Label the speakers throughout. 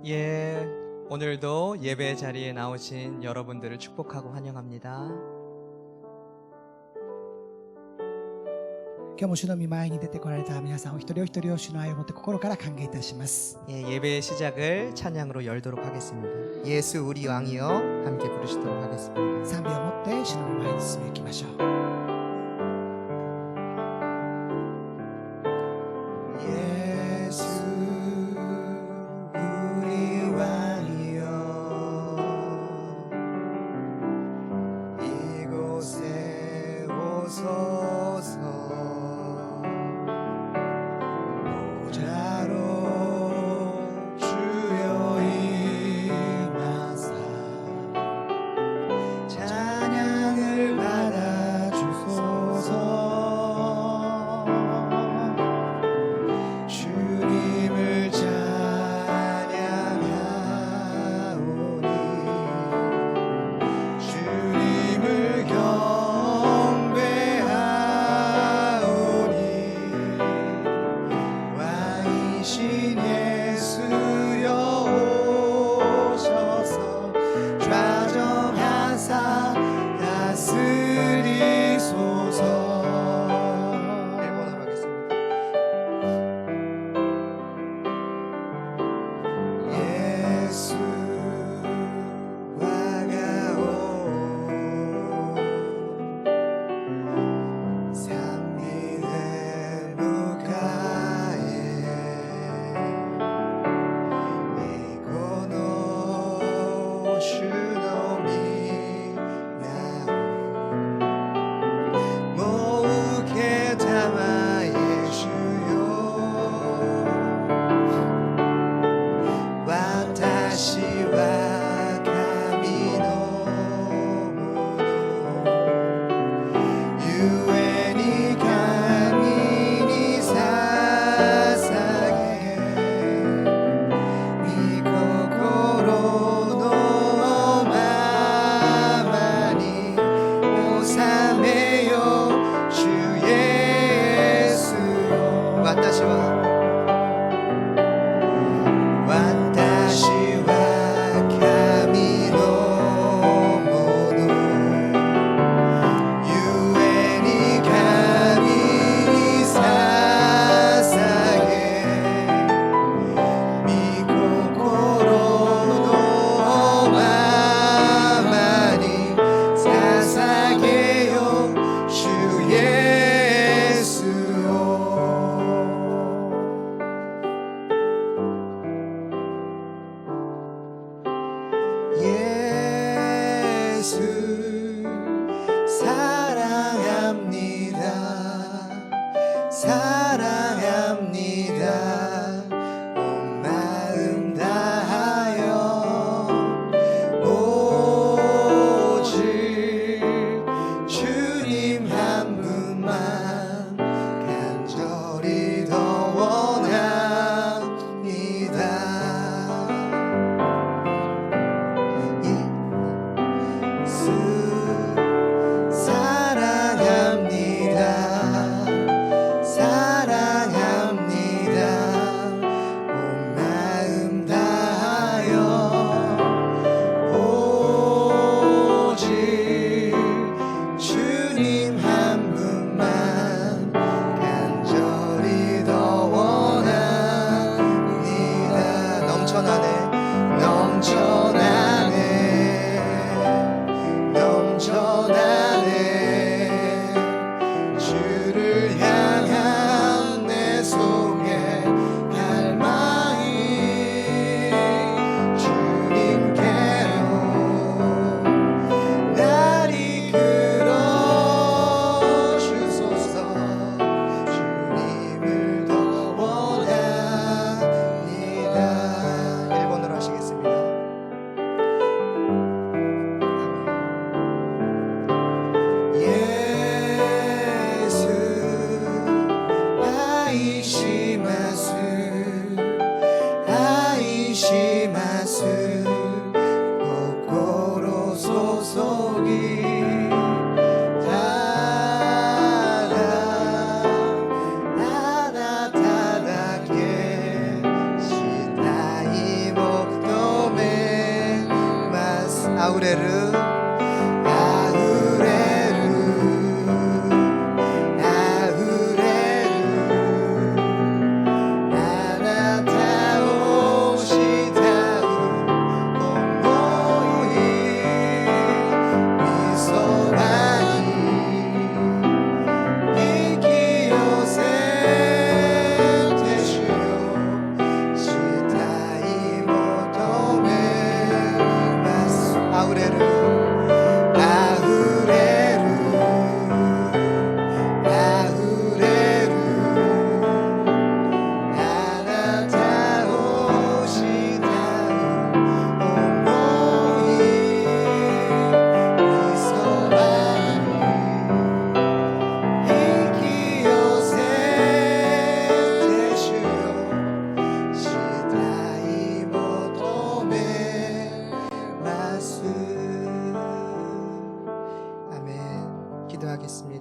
Speaker 1: 예, 오늘도 예배 자리에 나오신 여러분들을 축복하고 환영합니다.
Speaker 2: 今日も主の御前に出てこられた皆さんお一人お一人を主の愛をもって心から歓迎いたします。
Speaker 1: 예, 예배의 시작을 찬양으로 열도록 하겠습니다. 예수 우리 왕이여 함께 부르시도록 하겠습니다.
Speaker 2: 賛美をもって主の御前に進めていきましょう。
Speaker 1: 예수 우리 왕이여 이곳에 오소서 보좌로 주여 임하사 찬양을 받아 주소서 주님을 찬양하오니 주님을 경배하오니 왕이신 예수여 오셔서 좌정하사 다스리소서. 일본어로 하겠습니다. 예수 와가오 삼비네 루카에 이고노 슈노미 나오 모우케 타마의 주요 와타시와 카미노 유엔이 카미니 사사게 미코코로 노마마니 오사메요 주 예수 와타시와 와타시와 카미노 모노 유엔이 카미니 사사게 미코코로 노마마니 사사게요 주 예수요. 예수 사랑합니다 사랑합니다 온 마음 다하여 오직 주님 한 분만 간절히 더 원합니다. 예수 사랑합니다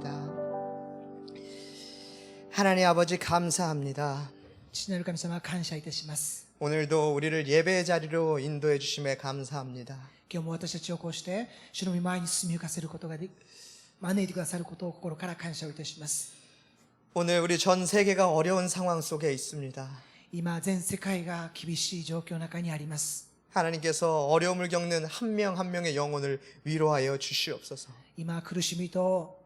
Speaker 1: 기도드립니다. 하나님 아버지 감사합니다.
Speaker 2: 父なる神様、感謝いたします。
Speaker 1: 오늘도 우리를 예배의 자리로 인도해 주심에 감사합니다.
Speaker 2: 今日も私たちをこうして主の御前に進み行かせることができ、招いてくださることを心から感謝をいたします。
Speaker 1: 오늘 우리 전 세계가 어려운 상황 속에 있습니다.
Speaker 2: 今全世界が厳しい状況の中にあります。
Speaker 1: 하나님께서 어려움을 겪는 한 명 한 명의 영혼을 위로하여 주시옵소서.
Speaker 2: 今苦しみと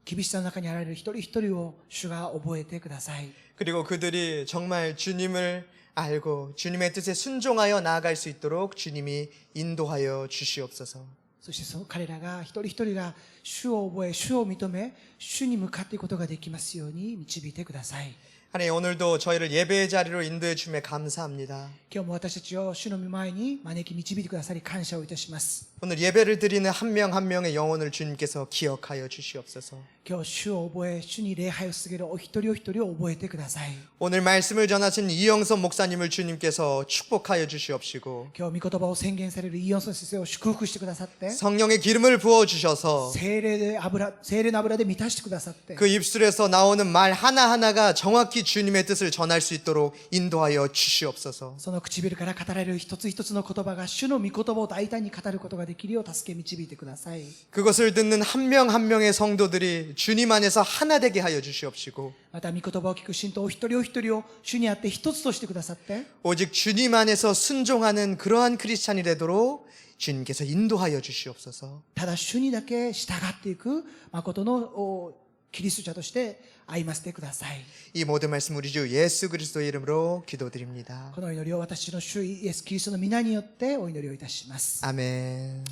Speaker 2: 厳しさの中にあられる一人一人を主が覚えてください。
Speaker 1: 그리고 그들이 정말 주님을 알고 주님의 뜻에 순종하여 나아갈 수 있도록 주님이 인도하여 주시옵소서.
Speaker 2: そしてその彼らが一人一人が主を覚え、主を認め、主に向かっていくことができますように導いてください。
Speaker 1: 하나님 오늘도 저희를 예배의 자리로 인도해 주심에 감사합니다.
Speaker 2: 今日も私たちを主の御前に招き導いてくださり感謝をいたします。
Speaker 1: 오늘 예배를 드리는 한 명 한 명의 영혼을 주님께서 기억하여 주시옵소서.
Speaker 2: 今日主を覚え、主に礼拝を捧げるお一人お一人を覚えてください。
Speaker 1: 오늘 말씀을 전하신 이영선 목사님을 주님께서 축복하여 주시옵시고
Speaker 2: 今日御言葉を宣言されるイオンソン先生を祝福してくださって、
Speaker 1: 성령의 기름을 부어 주셔서
Speaker 2: 聖霊の油で満たしてくださって、
Speaker 1: 그 입술에서 나오는 말 하나하나가 정확히 주님의 뜻을 전할 수 있도록 인도하여 주시옵소서.
Speaker 2: その唇から語られる一つ一つの言葉が主の御言葉を大胆に語ることができるよう助け導いてください。
Speaker 1: 그것을 듣는 한 명 한 명의 성도들이 주님 안에서 하나 되게 하여 주시옵시고
Speaker 2: また御言葉を聞く信徒お一人お一人を主にあって一つとしてくださって、
Speaker 1: 오직 주님 안에서 순종하는 그러한 크리스찬이 되도록 주님께서 인도하여 주시옵소서.
Speaker 2: ただ主にだけ従っていく誠のキリスト者として歩ませてください。
Speaker 1: 이 모든 말씀 우리 주 예수 그리스도의 이름으로 기도드립니다.
Speaker 2: この祈りを私の主イエスキリストの皆によってお祈りをいたします。
Speaker 1: 아멘.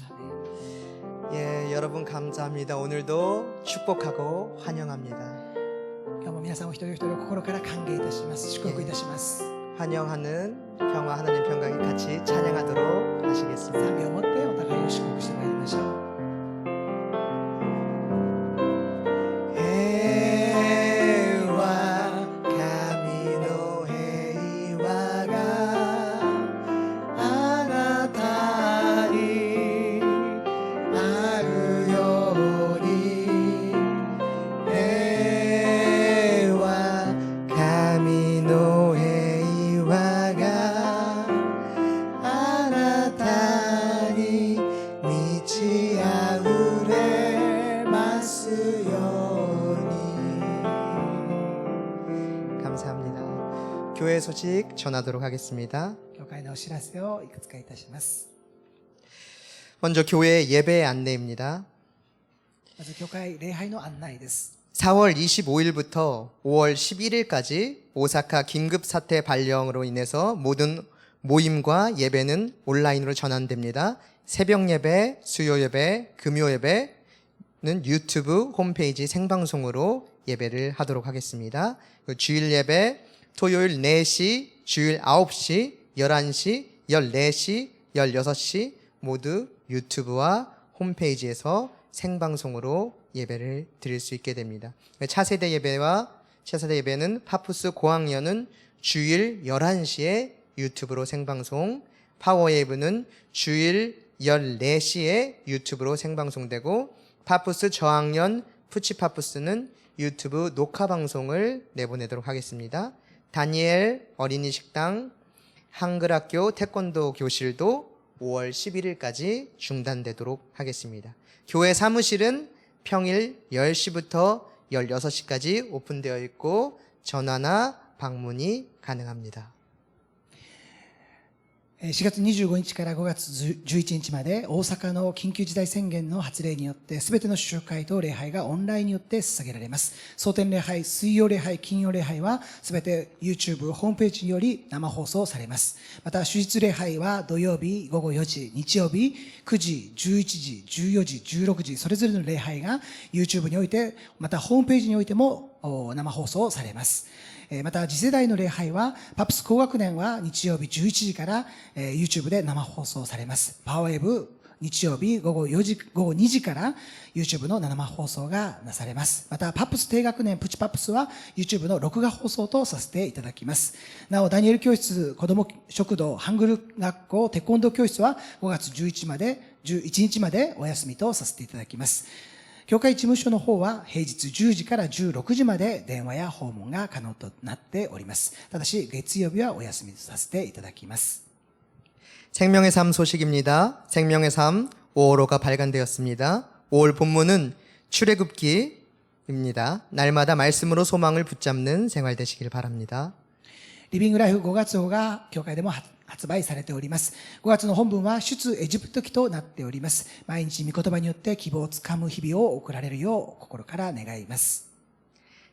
Speaker 1: 예, 여러분 감사합니다. 오늘도 축복하고 환영합니다.
Speaker 2: 今日も皆さんお一人お一人を心から歓迎いたします。祝福いたします。
Speaker 1: 환영하는 평화 하나님 평강이 같이 찬양하도록 하시겠습니다.
Speaker 2: 賛美を持ってお互いを祝福してまいりましょう。
Speaker 1: 교회 소식 전하도록 하겠습니다.
Speaker 2: 教会のお知らせをいくつかいたします。
Speaker 1: 먼저 교회 예배 안내입니다.
Speaker 2: まず教会礼拝の案内です。
Speaker 1: 4월 25일부터 5월 11일까지 오사카 긴급 사태 발령으로 인해서 모든 모임과 예배는 온라인으로 전환됩니다. 새벽 예배, 수요 예배, 금요 예배는 유튜브 홈페이지 생방송으로 예배를 하도록 하겠습니다. 주일 예배 토요일 4시, 주일 9시, 11시, 14시, 16시 모두 유튜브와 홈페이지에서 생방송으로 예배를 드릴 수 있게 됩니다. 차세대 예배는 파푸스 고학년은 주일 11시에 유튜브로 생방송, 파워웨이브는 주일 14시에 유튜브로 생방송되고 파푸스 저학년 푸치파푸스는 유튜브 녹화 방송을 내보내도록 하겠습니다. 다니엘 어린이 식당, 한글학교 태권도 교실도 5월 11일까지 중단되도록 하겠습니다. 교회 사무실은 평일 10시부터 16시까지 오픈되어 있고 전화나 방문이 가능합니다.
Speaker 2: 4月25日から5月11日まで大阪の緊急事態宣言の発令によって全ての集会と礼拝がオンラインによって捧げられます。蒼天礼拝、水曜礼拝、金曜礼拝は全て YouTube ホームページにより生放送されます。また主日礼拝は土曜日午後4時、日曜日9時、11時、14時、16時それぞれの礼拝が YouTube においてまたホームページにおいても生放送されます。また次世代の礼拝はパプス高学年は日曜日11時から YouTube で生放送されます。パワーウェーブ日曜日午後2時から YouTube の生放送がなされます。またパプス低学年プチパプスは YouTube の録画放送とさせていただきます。なおダニエル教室、子ども食堂、ハングル学校、テコンドー教室は5月11日までお休みとさせていただきます。教会事務所の方は平日10時から16時まで電話や訪問が可能となっております。ただし月曜日はお休みさせていただきます。
Speaker 1: 생명의 삶 소식입니다. 생명의 삶 5월호가 발간되었습니다. 5월 본문은 출애굽기입니다. 날마다 말씀으로 소망을 붙잡는 생활 되시길 바랍니다.
Speaker 2: リビングライフ5月号が教会でも発売されております。5月の本文は出エジプト記となっております。毎日御言葉によって希望をつかむ日々を送られるよう心から願います。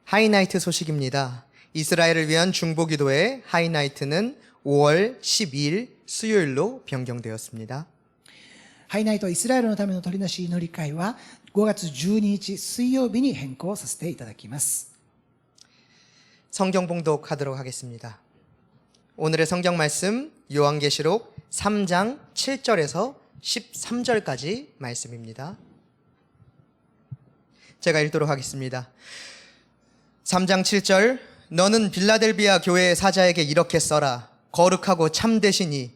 Speaker 1: 하이나이트 소식입니다. 이스라엘을 위한 중보기도회 하이나이트는 5월 12일 수요일로 변경되었습니다.
Speaker 2: ハイナイトイスラエルのための取りなし祈り会は5月12日水曜日に変更させていただきます。
Speaker 1: 성경 봉독하도록 하겠습니다. 오늘의 성경 말씀 요한계시록 3장 7절에서 13절까지 말씀입니다. 제가 읽도록 하겠습니다. 3장 7절 너는 빌라델비아 교회의 사자에게 이렇게 써라. 거룩하고 참되시니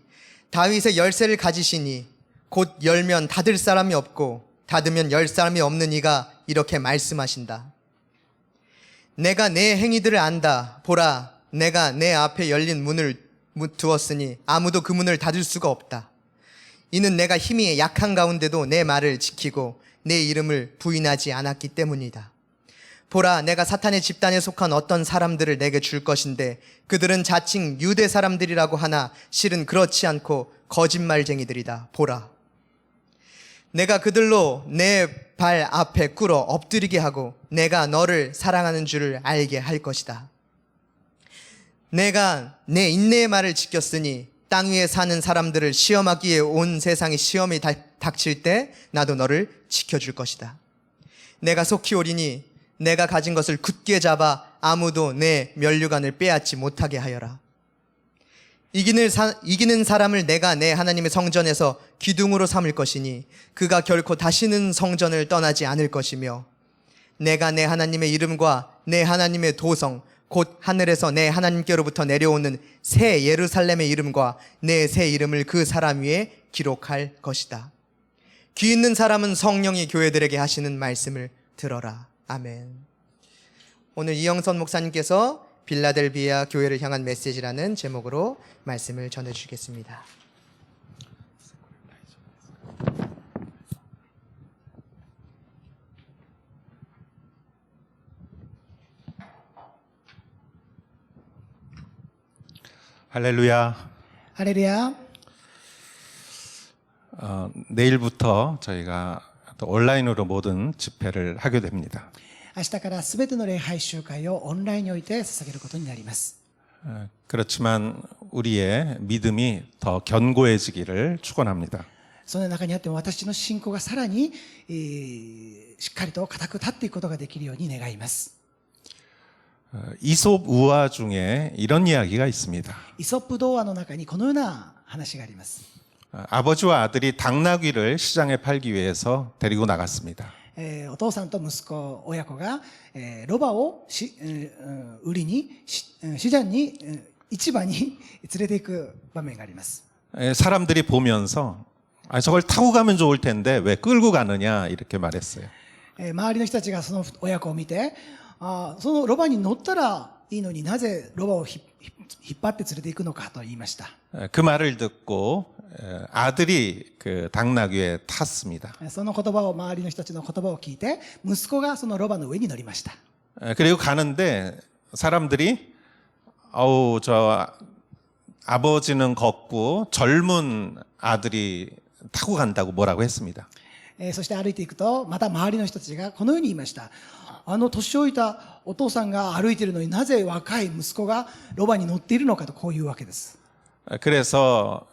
Speaker 1: 다윗의 열쇠를 가지시니 곧 열면 닫을 사람이 없고 닫으면 열 사람이 없는 이가 이렇게 말씀하신다. 내가 내 행위들을 안다. 보라, 내가 내 앞에 열린 문을 두었으니 아무도 그 문을 닫을 수가 없다. 이는 내가 힘이 약한 가운데도 내 말을 지키고 내 이름을 부인하지 않았기 때문이다. 보라, 내가 사탄의 집단에 속한 어떤 사람들을 내게 줄 것인데 그들은 자칭 유대 사람들이라고 하나 실은 그렇지 않고 거짓말쟁이들이다. 보라, 내가 그들로 내 발 앞에 꿇어 엎드리게 하고 내가 너를 사랑하는 줄을 알게 할 것이다. 내가 내 인내의 말을 지켰으니 땅 위에 사는 사람들을 시험하기에 온 세상에 시험이 닥칠 때 나도 너를 지켜줄 것이다. 내가 속히 오리니 내가 가진 것을 굳게 잡아 아무도 내 면류관을 빼앗지 못하게 하여라. 이기는 사람을 내가 내 하나님의 성전에서 기둥으로 삼을 것이니 그가 결코 다시는 성전을 떠나지 않을 것이며 내가 내 하나님의 이름과 내 하나님의 도성 곧 하늘에서 내 하나님께로부터 내려오는 새 예루살렘의 이름과 내 새 이름을 그 사람 위에 기록할 것이다. 귀 있는 사람은 성령이 교회들에게 하시는 말씀을 들어라. 아멘. 오늘 이영선 목사님께서 빌라델비아 교회를 향한 메시지라는 제목으로 말씀을 전해주시겠습니다.
Speaker 3: 할렐루야.
Speaker 2: 할렐루야.
Speaker 3: 내일부터 저희가 또 온라인으로 모든 집회를 하게 됩니다.
Speaker 2: 明日からすべての礼拝集会をオンラインにおいて捧げることになります。
Speaker 3: 그렇지만 우리의 믿음이 더 견고해지기를 축원합니다.
Speaker 2: その中にあっても私の信仰がさらに、しっかりと固く立っていくことができるように願います。
Speaker 3: 이솝 우화 중에 이런 이야기가 있습니다.
Speaker 2: イソップ童話の中にこのような話があります。
Speaker 3: 아버지와 아들이 당나귀를 시장에 팔기 위해서 데리고 나갔습니다.
Speaker 2: お父さんと息子親子が、ロバを売りに市場に市場に連れて行く場面があります。
Speaker 3: 사람들이 보면서 저걸 타고 가면 좋을 텐데 왜 끌고 가느냐 이렇게 말했어요.
Speaker 2: 周りの人たちがその親子を見て、そのロバに乗ったらいいのになぜロバを引っ張って連れて行くのかと言いました。
Speaker 3: 그 말을 듣고 아들이 그 당나귀에 탔습니다.
Speaker 2: その言葉を周りの人たちの言葉を聞いて息子がそのロバの上に乗りました。
Speaker 3: 그리고 가는데 사람들이 저 아버지는 걷고 젊은 아들이 타고 간다고 뭐라고 했습니다.
Speaker 2: そして歩いていくとまた周りの人たちがこのように言いました。年老いたお父さんが歩いているのになぜ若い息子がロバに乗っているのかとこういうわけです。
Speaker 3: 그래서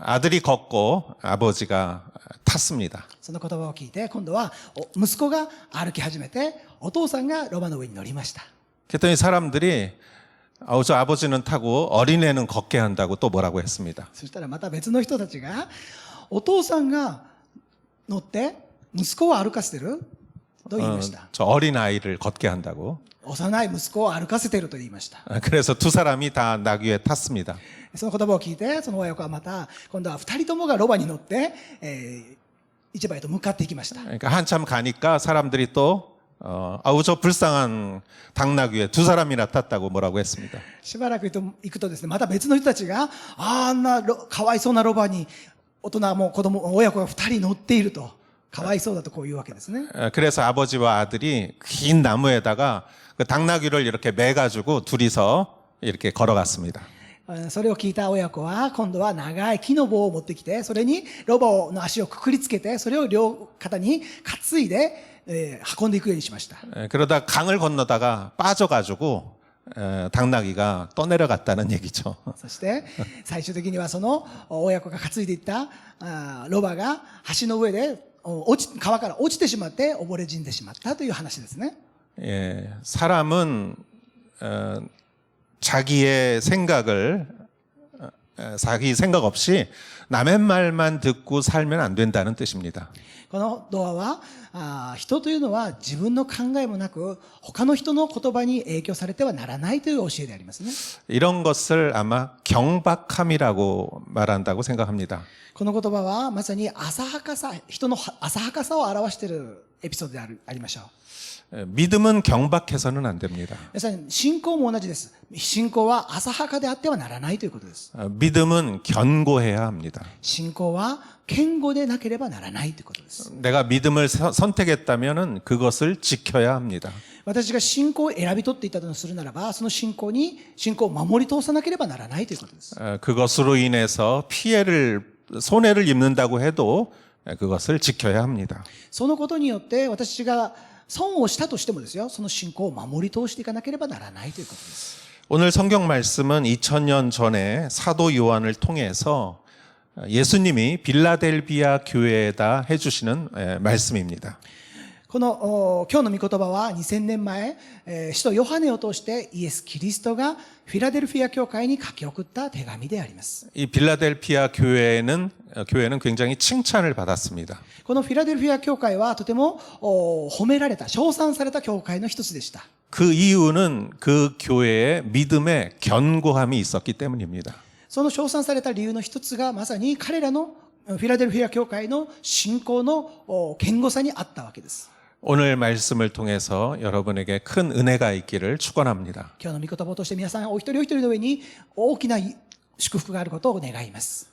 Speaker 3: 아들이 걷고 아버지가 탔습니다.
Speaker 2: その言葉を聞いて今度は息子が歩き始めてお父さんがロバの上に乗りました。
Speaker 3: 그랬더니 사람들이 저 아버지는 타고 어린애는 걷게 한다고 또 뭐라고 했습니다.
Speaker 2: そしたらまた別の人たちがお父さんが乗って息子を歩かせてると言いました。
Speaker 3: 저 어린아이를 걷게 한다고.
Speaker 2: 幼い息子を歩かせていると言いました。
Speaker 3: 그래서 두 사람이 다 나귀에 탔습니다.
Speaker 2: その言葉を聞いてその親子はまた今度は2人ともがロバに乗って、市場へと向かっていきました。
Speaker 3: 그러니까 한참 가니까 사람들이 또 아우 저 불쌍한 당나귀에 두 사람이나 탔다고 뭐라고 했습니다.
Speaker 2: しばらく行くとですね、また別の人たちが、あんなかわいそうなロバに大人も子供、親子が2人乗っていると、かわいそうだとこういうわけですね。
Speaker 3: 그래서 아버지와 아들이 긴 나무에다가 그 당나귀를 이렇게 매가지고 둘이서 이렇게 걸어갔습니다.
Speaker 2: それを聞いた親子は、今度は長い木の棒を持ってきて、それにロバの足をくくりつけて、それを両肩に担いで、運んでいくようにしました。
Speaker 3: 그러다 강을 건너다가 빠져가지고 당나귀가 떠내려갔다는 얘기죠.
Speaker 2: そして最終的にはその親子が担いでいったロバが橋の上で川から落ちてしまって溺れ死んでしまったという話ですね。
Speaker 3: 예, 사람은 자기의 생각을 자기 생각 없이 남의 말만 듣고 살면 안 된다는 뜻입니다.
Speaker 2: このドアは人というのは自分の考えもなく他の人の言葉に影響されてはならないという教えでありますね。
Speaker 3: 이런 것을 아마 경박함이라고 말한다고 생각합니다.
Speaker 2: この言葉はまさに浅はかさ、人の浅はかさを表しているエピソードでありましょう。
Speaker 3: 믿음은 경박해서는 안 됩니다.
Speaker 2: 皆さん、信仰も同じです。信仰は浅はかであってはならないということです。
Speaker 3: 믿음은 견고해야 합니다.
Speaker 2: 信仰は堅固でなければならないということです。
Speaker 3: 내가 믿음을 선택했다면은 그것을 지켜야 합니다.
Speaker 2: 私が信仰を選び取っていたとするならば、その信仰を守り通さなければならないということです。
Speaker 3: 그것으로 인해서 손해를 입는다고 해도 그것을 지켜야 합니다.
Speaker 2: そのことによって私が損をしたとしてもですよ、その信仰を守り通していかなければならないということです。
Speaker 3: 오늘 성경 말씀은 2000년 전에 사도 요한을 통해서 예수님이 빌라델비아 교회에다 해주시는 말씀입니다.
Speaker 2: この今日の御言葉は2000年前、使徒ヨハネを通してイエス・キリストがフィラデルフィア教会に書き送った手紙であります。
Speaker 3: 이 빌라델비아 교회는 굉장히 칭찬을 받았습니다.
Speaker 2: このフィラデルフィア教会はとても褒められた、称賛された教会の一つでした。
Speaker 3: 그 이유는 그 교회의 믿음의 견고함이 있었기 때문입니다.
Speaker 2: その称賛された理由の一つがまさに彼らのフィラデルフィア教会の信仰の堅固さにあったわけです。
Speaker 3: 오늘 말씀을 통해서 여러분에게 큰 은혜가 있기를 축원합니다.
Speaker 2: 今日の御言葉を通して皆さんお一人お一人の上に大きな祝福があることを願います。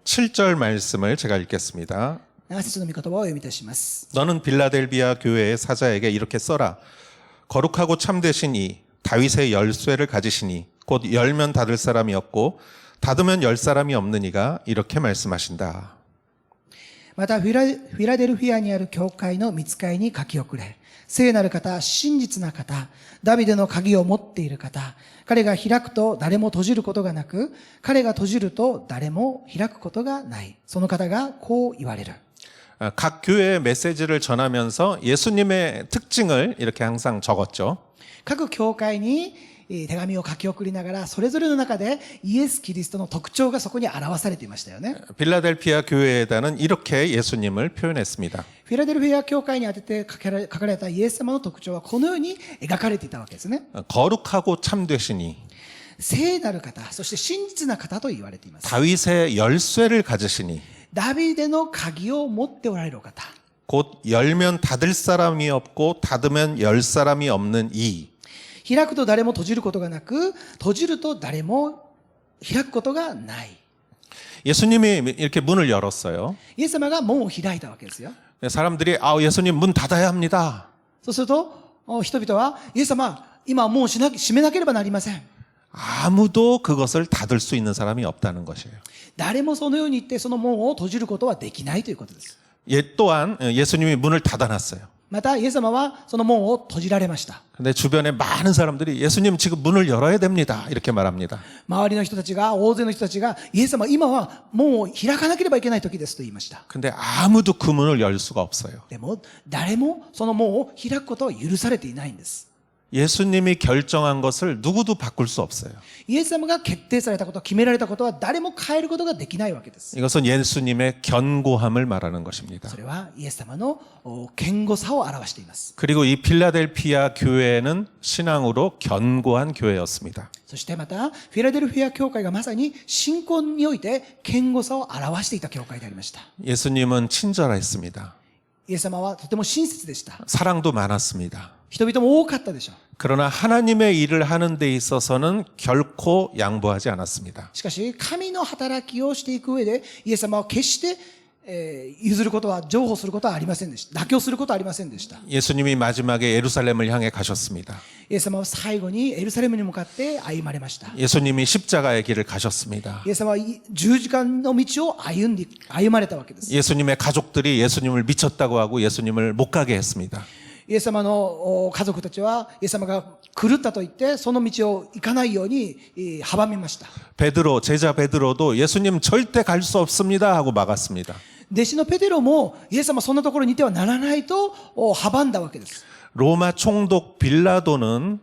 Speaker 3: 7절 말씀을 제가 읽겠습니다.
Speaker 2: 7節の御言葉をお読みいたします。
Speaker 3: 너는 빌라델비아 교회의 사자에게 이렇게 써라. 거룩하고 참되신 이 다윗의 열쇠를 가지시니 곧 열면 닫을 사람이 없고 닫으면 열 사람이 없는 이가 이렇게 말씀하신다.
Speaker 2: またフィラデルフィアにある教会の御使いに書き送れ。聖なる方、真実な方、ダビデの鍵を持っている方、彼が開くと誰も閉じることがなく、彼が閉じると誰も開くことがない。その方がこう言われる。
Speaker 3: 각 교회의 메시지를 전하면서 예수님의 특징을 이렇게 항상 적었죠.
Speaker 2: 各教会に手紙を書き送りながら、それぞれの中でイエス・キリストの特徴がそこに表されていましたよね。
Speaker 3: 빌라델비아 교회에다는 이렇게 예수님을 표현했습니다.
Speaker 2: フィラデルフィア教会に当てて書かれたイエス様の特徴はこのように描かれていたわけですね。
Speaker 3: 거룩하고 참되시니
Speaker 2: 聖なる方、そして真実な方と言われています。
Speaker 3: 다윗의 열쇠를 가지시니
Speaker 2: ダビデの鍵を持っておられるお方。
Speaker 3: 곧 열면 닫을 사람이 없고 닫으면 열 사람이 없는 이.
Speaker 2: 開くと誰も閉じることがなく、閉じると誰も開くことがない。
Speaker 3: 예수님이 이렇게 문을 열었어요.
Speaker 2: イエス様が門を開いたわけですよ。
Speaker 3: 사람들이 예수님 문 닫아야 합니다.
Speaker 2: そうすると人々はイエス様、今は門を閉めなければなりません。
Speaker 3: 아무도 그것을 닫을 수 있는 사람이 없다는 것이에요.
Speaker 2: 誰もそのように言ってその門を閉じることはできないということです。
Speaker 3: 또한 예수님이 문을 닫아놨어요.
Speaker 2: またイエス様はその門を閉じられました。
Speaker 3: 근데 주변에 많은 사람들이 예수님 지금 문을 열어야 됩니다. 이렇게 말합니다.
Speaker 2: 周りの人たちが、大勢の人たちが、イエス様、今は門を開かなければいけない時ですと言いました。
Speaker 3: 근데 아무도 그 문을 열 수가 없어요.
Speaker 2: でも、誰もその門を開くことは許されていないんです。
Speaker 3: 예수님이 결정한 것을 누구도 바꿀 수 없어요.
Speaker 2: イエス様が決定されたこと、決められたことは誰も変えることができないわけです。
Speaker 3: 이것은 예수님의 견고함을 말하는 것입니다.
Speaker 2: それはイエス様の堅固さを表しています。
Speaker 3: 그리고 이 필라델피아 교회는 신앙으로 견고한 교회였습니다.
Speaker 2: そしてまた、フィラデルフィア教会がまさに信仰において堅固さを表していた教会でありました。
Speaker 3: 예수님은 친절했습니다.
Speaker 2: イエス様はとても親切でした。
Speaker 3: 사랑도 많았습니다.
Speaker 2: 人々も多かったでしょう。
Speaker 3: 그러나 하나님의 일을 하는 데 있어서는 결코 양보하지 않았습니다.
Speaker 2: しかし、神の働きをしていく上で、イエス様は決して、譲ることは、譲歩することはありませんでした。妥協することはありませんでした。
Speaker 3: 예수님이 마지막에 예루살렘을 향해 가셨습니다.
Speaker 2: イエス様は最後にエルサレムに向かって歩まれました。
Speaker 3: 예수님이 십자가의 길을 가셨습니다.
Speaker 2: イエス様は十字架の道を歩まれたわけです。
Speaker 3: 예수님의 가족들이 예수님을 미쳤다고 하고 예수님을 못 가게 했습니다.
Speaker 2: イエス様の家族たちは、イエス様が狂ったと言って、その道を行かないように阻みました。
Speaker 3: 베드로, 제자 베드로도 예수님 절대 갈 수 없습니다 하고 막았습니다.
Speaker 2: 弟子のペテロも、イエス様そんなところにいてはならないと阻んだわけです。
Speaker 3: 로마 총독 빌라도는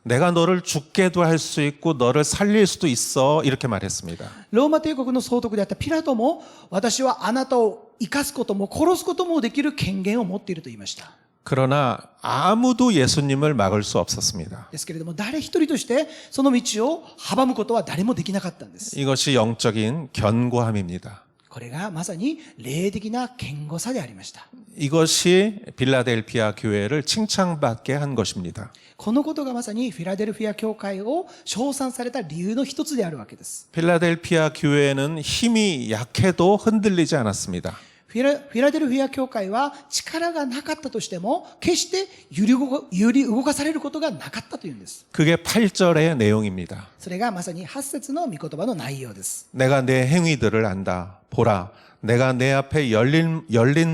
Speaker 3: 내가 너를 죽게도 할 수 있고 너를 살릴 수도 있어 이렇게 말했습니다.
Speaker 2: ローマ帝国の総督であったピラトも、私はあなたを生かすことも殺すこともできる権限を持っていると言いました。
Speaker 3: 그러나 아무도 예수님을 막을 수 없었습니다.
Speaker 2: ですけれども、誰一人としてその道を阻むことは誰もできなかったんです。
Speaker 3: 이것이 영적인 견고함입니다.
Speaker 2: これがまさに霊的な堅固さでありました。
Speaker 3: 이것이 빌라델피아 교회를 칭찬받게 한 것입니다.
Speaker 2: このことがまさにフィラデルフィア教会を称賛された理由の一つであるわけです。
Speaker 3: 필라델피아 교회는 힘이 약해도 흔들리지 않았습니다.
Speaker 2: フィラデルフィア教会は力がなかったとしても決して揺り動かされることがなかったというんです。
Speaker 3: 그게 8절의 내용입니다.
Speaker 2: それがまさに8節の御言葉の内容です。
Speaker 3: 내가 내 행위들을 안다. 보라, 내가 내 앞에 열린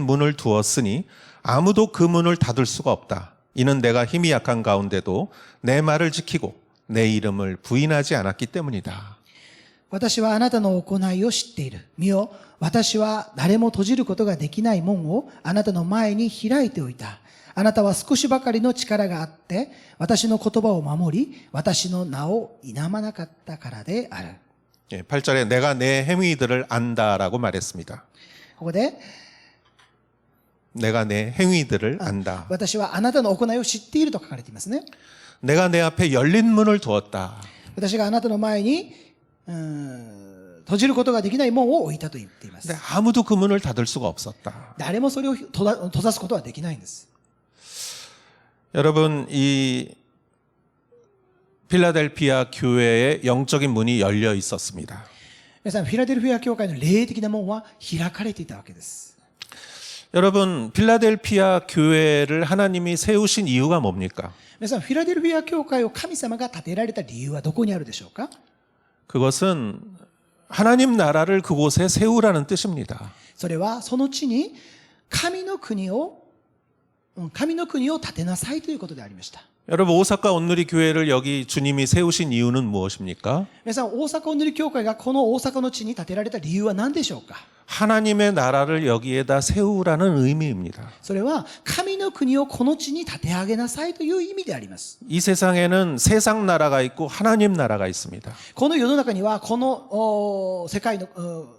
Speaker 3: 문을 두었으니 아무도 그 문을 닫을 수가 없다. 이는 내가 힘이 약한 가운데도 내 말을 지키고 내 이름을 부인하지 않았기 때문이다.
Speaker 2: 私はあなたの行いを知っている。見よ、私は誰も閉じることができない門をあなたの前に開いておいた。あなたは少しばかりの力があって、私の言葉を守り、私の名を否まなかったからである。
Speaker 3: 8절에 내가 내 행위들을 안다라고 말했습니다.
Speaker 2: ここで、
Speaker 3: 내가 내 행위들을 안다.
Speaker 2: 私はあなたの行いを知っていると書かれていますね。
Speaker 3: 내가 내 앞에 열린 문을 두었다.
Speaker 2: 私があなたの前に、閉じることができない門を置いたと言っています。
Speaker 3: 근데 아무도 그 문을 닫을 수가 없었다.
Speaker 2: 誰もそれを閉ざすことはできないんです。
Speaker 3: 여러분, 이 필라델피아 교회의 영적인 문이 열려 있었습니다.
Speaker 2: 皆さん、フィラデルフィア教会の霊的な門は開かれていたわけです。
Speaker 3: 여러분, 필라델피아 교회를 하나님이 세우신 이유가 뭡니까?
Speaker 2: 皆さん、フィラデルフィア教会を神様が建てられた理由はどこにあるでしょうか？
Speaker 3: 그것은 하나님 나라를 그곳에 세우라는 뜻입니다.
Speaker 2: それはその地に神の国を建てなさいということでありました。
Speaker 3: 여러분, 오사카 온누리 교회를 여기 주님이 세우신 이유는 무엇입니까?
Speaker 2: 皆さん、大阪お塗り教会がこの大阪の地に建てられた理由は何でしょうか？
Speaker 3: 하나님의 나라를 여기에다 세우라는 의미입니다.
Speaker 2: それは神の国をこの地に建て上げなさいという意味であります。
Speaker 3: 이 세상에는 세상 나라가 있고 하나님 나라가 있습니다.
Speaker 2: この世の中にはこの世界の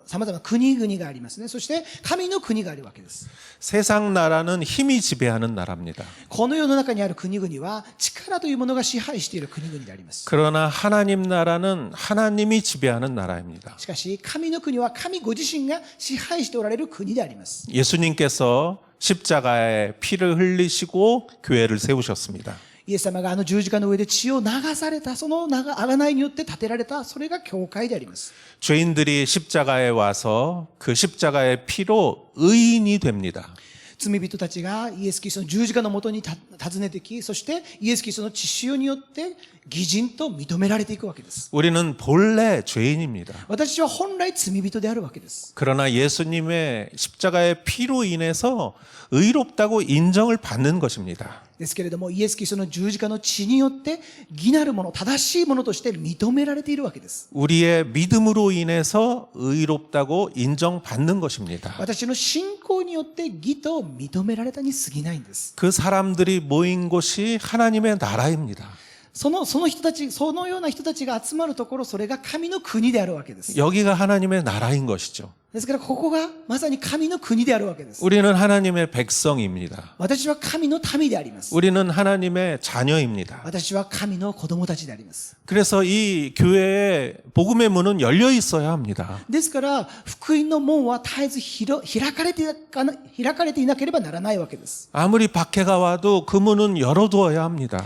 Speaker 2: 様々な国々がありますね。そして神の国があるわけです。
Speaker 3: 세상 나라는 힘이 지배하는 나라입니다.
Speaker 2: この世の中にある国々は力というものが支配している国々であります。
Speaker 3: 그러나 하나님 나라는 하나님이 지배하는 나라입니다.
Speaker 2: しかし神の国は神ご自身が支配しておられる国であります。
Speaker 3: 예수님께서 십자가에 피를 흘리시고 교회를 세우셨습니다.
Speaker 2: イエス様があの十字架の上で血を流された、その贖いによって建てられた、それが教会であります。
Speaker 3: 죄인들이 십자가에 와서 그 십자가의 피로 의인이 됩니다.
Speaker 2: 罪人たちがイエス・キリストの十字架のもとに訪ねてき、そしてイエス・キリストの血潮によって義人と認められていくわけです。
Speaker 3: 우리는 본래 죄인입니다.
Speaker 2: 私は本来罪人であるわけです。
Speaker 3: 그러나 예수님의 십자가의 피로 인해서 의롭다고 인정을 받는 것입니다.
Speaker 2: ですけれども、イエス・キリストの十字架の血によって義なるもの、正しいものとして認められているわけです。
Speaker 3: 우리의 믿음으로 인해서 의롭다고 인정받는 것입니다.
Speaker 2: 私の信仰によって義と認められたに過ぎないんです。
Speaker 3: 그 사람들이 모인 곳이 하나님의 나라입니다.
Speaker 2: その人たち、そのような人たちが集まるところ、それが神の国であるわけです。
Speaker 3: 여기가 하나님의 나라인 것이죠.
Speaker 2: ですから、ここがまさに神の国であるわけです。
Speaker 3: 우리는 하나님의 백성입니다.
Speaker 2: 私は神の民であります。
Speaker 3: 우리는 하나님의 자녀입니다.
Speaker 2: 私は神の子供たちであります。
Speaker 3: 그래서 이 교회의 복음의 문은 열려 있어야 합니다.
Speaker 2: ですから、福音の門は絶えず開かれていなければならないわけです。
Speaker 3: 아무리 박해가 와도 그 문은 열어두어야 합니다.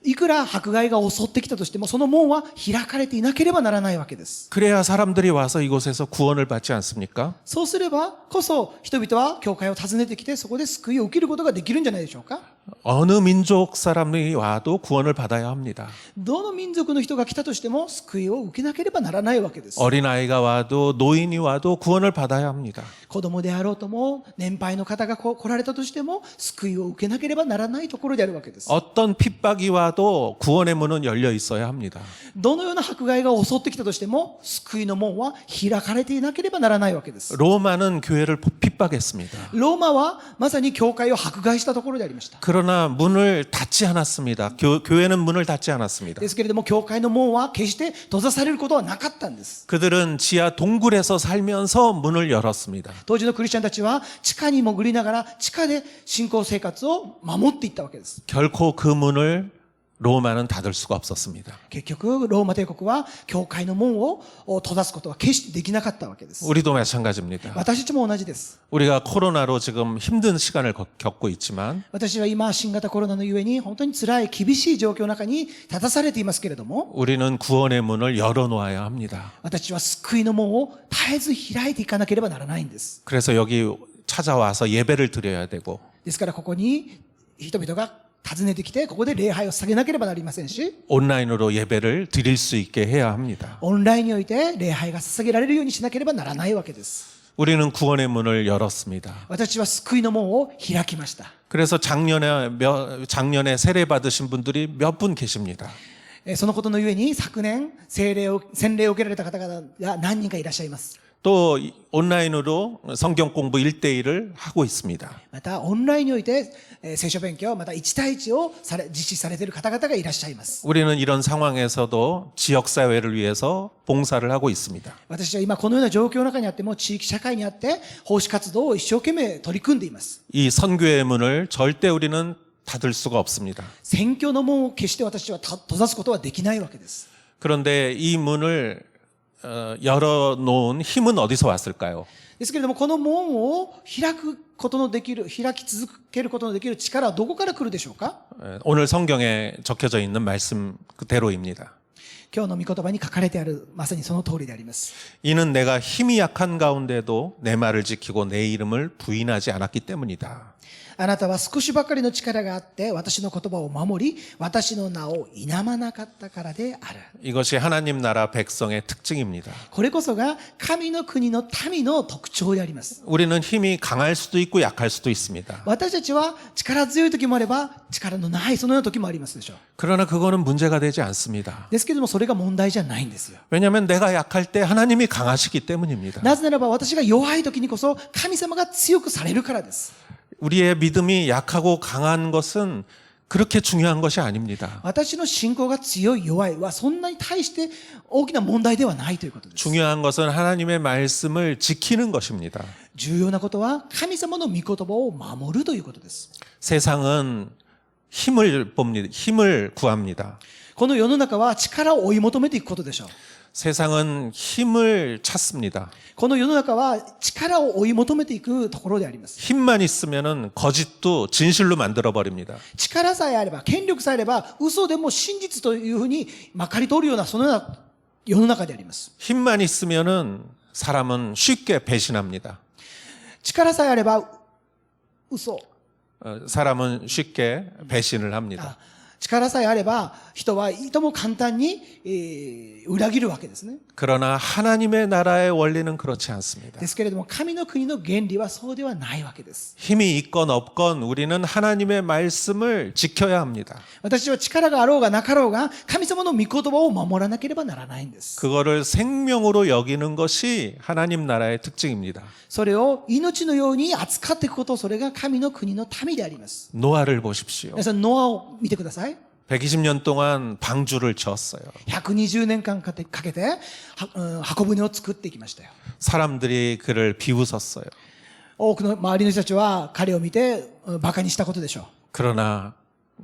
Speaker 2: いくら迫害が襲ってきたとしても、その門は開かれていなければならないわけです。
Speaker 3: 그래야 사람들이 와서 이곳에서 구원을 받지 않습니까?
Speaker 2: そうすればこそ、人々は教会を訪ねてきて、そこで救いを受けることができるんじゃないでしょうか。
Speaker 3: 어느 민족 사람이 와도 구원을 받아야 합니다.
Speaker 2: どの民族の人が来たとしても、救いを受けなければならないわけです。
Speaker 3: 어린아이가 와도 노인이 와도 구원을 받아야 합니다.
Speaker 2: 子供であろうとも、年配の方が来られたとしても、救いを受けなければならないところであるわけです。
Speaker 3: 어떤 핍박이 와도 구원의 문은 열려 있어야 합니다.
Speaker 2: どのような迫害が襲ってきたとしても、救いの門は開かれていなければならないわけです。
Speaker 3: 로마는 교회를 핍박했습니다.
Speaker 2: ローマはまさに教会を迫害したところでありました。
Speaker 3: 그러나 문을 닫지 않았습니다. 교회는 문을 닫지 않았습니다.
Speaker 2: ですけれども、教会の門は決して閉ざされることはなかったんです。
Speaker 3: 그들은 지하 동굴에서 살면서 문을 열었습니다.
Speaker 2: 当時のクリスチャンたちは地下に潜りながら地下で信仰生活を守っていったわけです。
Speaker 3: 결코 그 문을 로마는 닫을 수가 없었습니다.
Speaker 2: 結局、ローマ帝国は教会の門を閉ざすことは決してできなかったわけです。
Speaker 3: 우리도 마찬가지입니다.
Speaker 2: 私たちも同じです。
Speaker 3: 우리가 코로나로 지금 힘든 시간을 겪고 있지만
Speaker 2: 私は今、新型コロナのゆえに本当に辛い厳しい状況の中に立たされていますけれども、
Speaker 3: 우리는 구원의 문을 열어놓아야 합니다.
Speaker 2: 私は救いの門を絶えず開いていかなければならないんです。
Speaker 3: 그래서 여기 찾아와서 예배를 드려야 되고
Speaker 2: ですからここに人々が訪ねてきて、ここで礼拝を捧げなければなりませんし、
Speaker 3: 온라인으로 예배를 드릴 수 있게 해야 합니다.
Speaker 2: オンラインにおいて礼拝が捧げられるようにしなければならないわけです。
Speaker 3: 우리는 구원의 문을 열었습니다.
Speaker 2: 私は救いの門を開きました。
Speaker 3: 그래서 작년에 세례 받으신 분들이 몇 분 계십니다.
Speaker 2: そのことのゆえに昨年洗礼を受けられた方々が何人かいらっしゃいます。
Speaker 3: 또 온라인으로 성경 공부 1대1을 하고 있습니다.
Speaker 2: またオンラインにおいて聖書勉強、また1対1を実施されている方々がいらっしゃいます。
Speaker 3: 우리는 이런 상황에서도 지역사회를 위해서 봉사를 하고 있습니다.
Speaker 2: 私は今このような状況の中にあっても、地域社会にあって奉仕活動を一生懸命取り組んでいます。
Speaker 3: 이 선교의 문을 절대 우리는 닫을 수가 없습니다.
Speaker 2: 宣教の門を決して私は閉ざすことはできないわけです。
Speaker 3: 그런데 이 문을 열어놓은 힘은 어디서 왔을까요?
Speaker 2: ですけれども、この門を開き続けることのできる力はどこから来るでしょうか。
Speaker 3: 오늘 성경에 적혀져 있는 말씀 그대로입니다.
Speaker 2: 今日の御言葉に書かれてある、まさにその通りであります。
Speaker 3: 이는 내가 힘이 약한 가운데도 내 말을 지키고 내 이름을 부인하지 않았기 때문이다.
Speaker 2: あなたは少しばかりの力があって私の言葉を守り、私の名を否まなかったからである。
Speaker 3: 이것이 하나님 나라 백성의 특징입니다.
Speaker 2: これこそが神の国の民の特徴であります。
Speaker 3: 우리는 힘이 강할 수도 있고 약할 수도 있습니다.
Speaker 2: 私たちは力強い時もあれば力のないそのような時もありますでしょう。
Speaker 3: 그러나 그거는 문제가 되지 않습니다.
Speaker 2: ですけれども、それが問題じゃないんですよ。
Speaker 3: 왜냐하면 내가 약할 때 하나님이 강하시기 때문입니다.
Speaker 2: なぜならば私が弱い時にこそ神様が強くされるからです。
Speaker 3: 우리의 믿음이 약하고 강한 것은 그렇게 중요한 것이 아닙니다.
Speaker 2: 私の信仰が強い弱いはそんなに対して大きな問題ではないということです。
Speaker 3: 중요한 것은 하나님의 말씀을 지키는 것입니다.
Speaker 2: 重要なことは神様の御言葉を守るということです。
Speaker 3: 세상은 힘을 봅니다. 힘을 구합니다.
Speaker 2: この世の中は力を追い求めていくことでしょう。
Speaker 3: 세상은 힘을 찾습니다.
Speaker 2: この世の中は力を追い求めていくところであります。
Speaker 3: 힘만 있으면은 거짓도 진실로 만들어 버립니다.
Speaker 2: 力さえあれば、権力さえあれば、嘘でも真実というふうにまかり通るような、そのような世の中であります。
Speaker 3: 힘만 있으면은 사람은 쉽게 배신합니다.
Speaker 2: 力さえあれば、嘘。
Speaker 3: 사람은 쉽게 배신을 합니다.
Speaker 2: 力さえあれば人はいとも簡単に、裏切るわけですね。
Speaker 3: 그러나 하나님의 나라의 원리는 그렇지 않습니다.
Speaker 2: ですけれども神の国の原理はそうではないわけです。
Speaker 3: 힘이 있건 없건 우리는 하나님의 말씀을 지켜야 합니다.
Speaker 2: 私は力があろうがなかろうが神様の御言葉を守らなければならないんです。
Speaker 3: 그거를 생명으로 여기는 것이 하나님 나라의 특징입니다.
Speaker 2: それを命のように扱っていくこと、それが神の国の民であります。
Speaker 3: 노아를 보십시오.
Speaker 2: 皆さんノアを見てください。
Speaker 3: 120년 동안 방주를 지었어요.
Speaker 2: 120年間かけて箱舟を作っていきましたよ。
Speaker 3: 사람들이 그를 비웃었어요.
Speaker 2: 多くの周りの人たちは彼を見てバカにしたことでしょ
Speaker 3: 그러나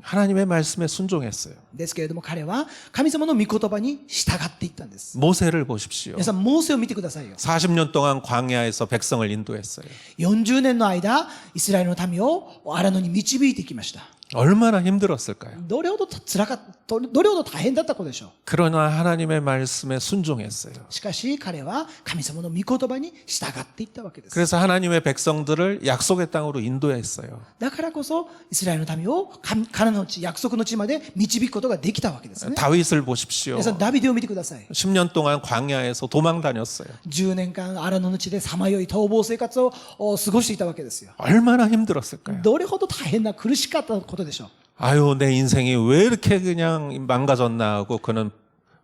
Speaker 3: 하나님의 말씀에 순종했어요.
Speaker 2: う。ですけれども彼は神様の御言葉に従っていったんです。
Speaker 3: 모세를 보십시오.
Speaker 2: 皆さんモーセを見てくださいよ。
Speaker 3: 40년 동안 광야에서 백성을 인도했어요.
Speaker 2: 40年の間イスラエルの民を荒野に導いてきました。
Speaker 3: 얼마나 힘들었을까요?
Speaker 2: どれほど辛かった、どれほど大変だったことでしょう。
Speaker 3: 그러나 하나님의 말씀에 순종했어요.
Speaker 2: しかし彼は神様の御言葉に従っていったわけです。
Speaker 3: 그래서 하나님의 백성들을 약속의 땅으로 인도했어요.
Speaker 2: だからこそイスラエルの民をカナンの地、約束の地まで導くことができたわけですね。
Speaker 3: 다윗을 보십시오.
Speaker 2: 皆さんダビデを見てください。
Speaker 3: 10년 동안 광야에서 도망 다녔어요.
Speaker 2: 10年間荒野の地でさまよい逃亡生活を過ごしていたわけですよ。
Speaker 3: 얼마나 힘들었을까요?
Speaker 2: どれほど大変な苦しかったことでしょう。
Speaker 3: 아유, 내 인생이 왜 이렇게 그냥 망가졌나 하고 그는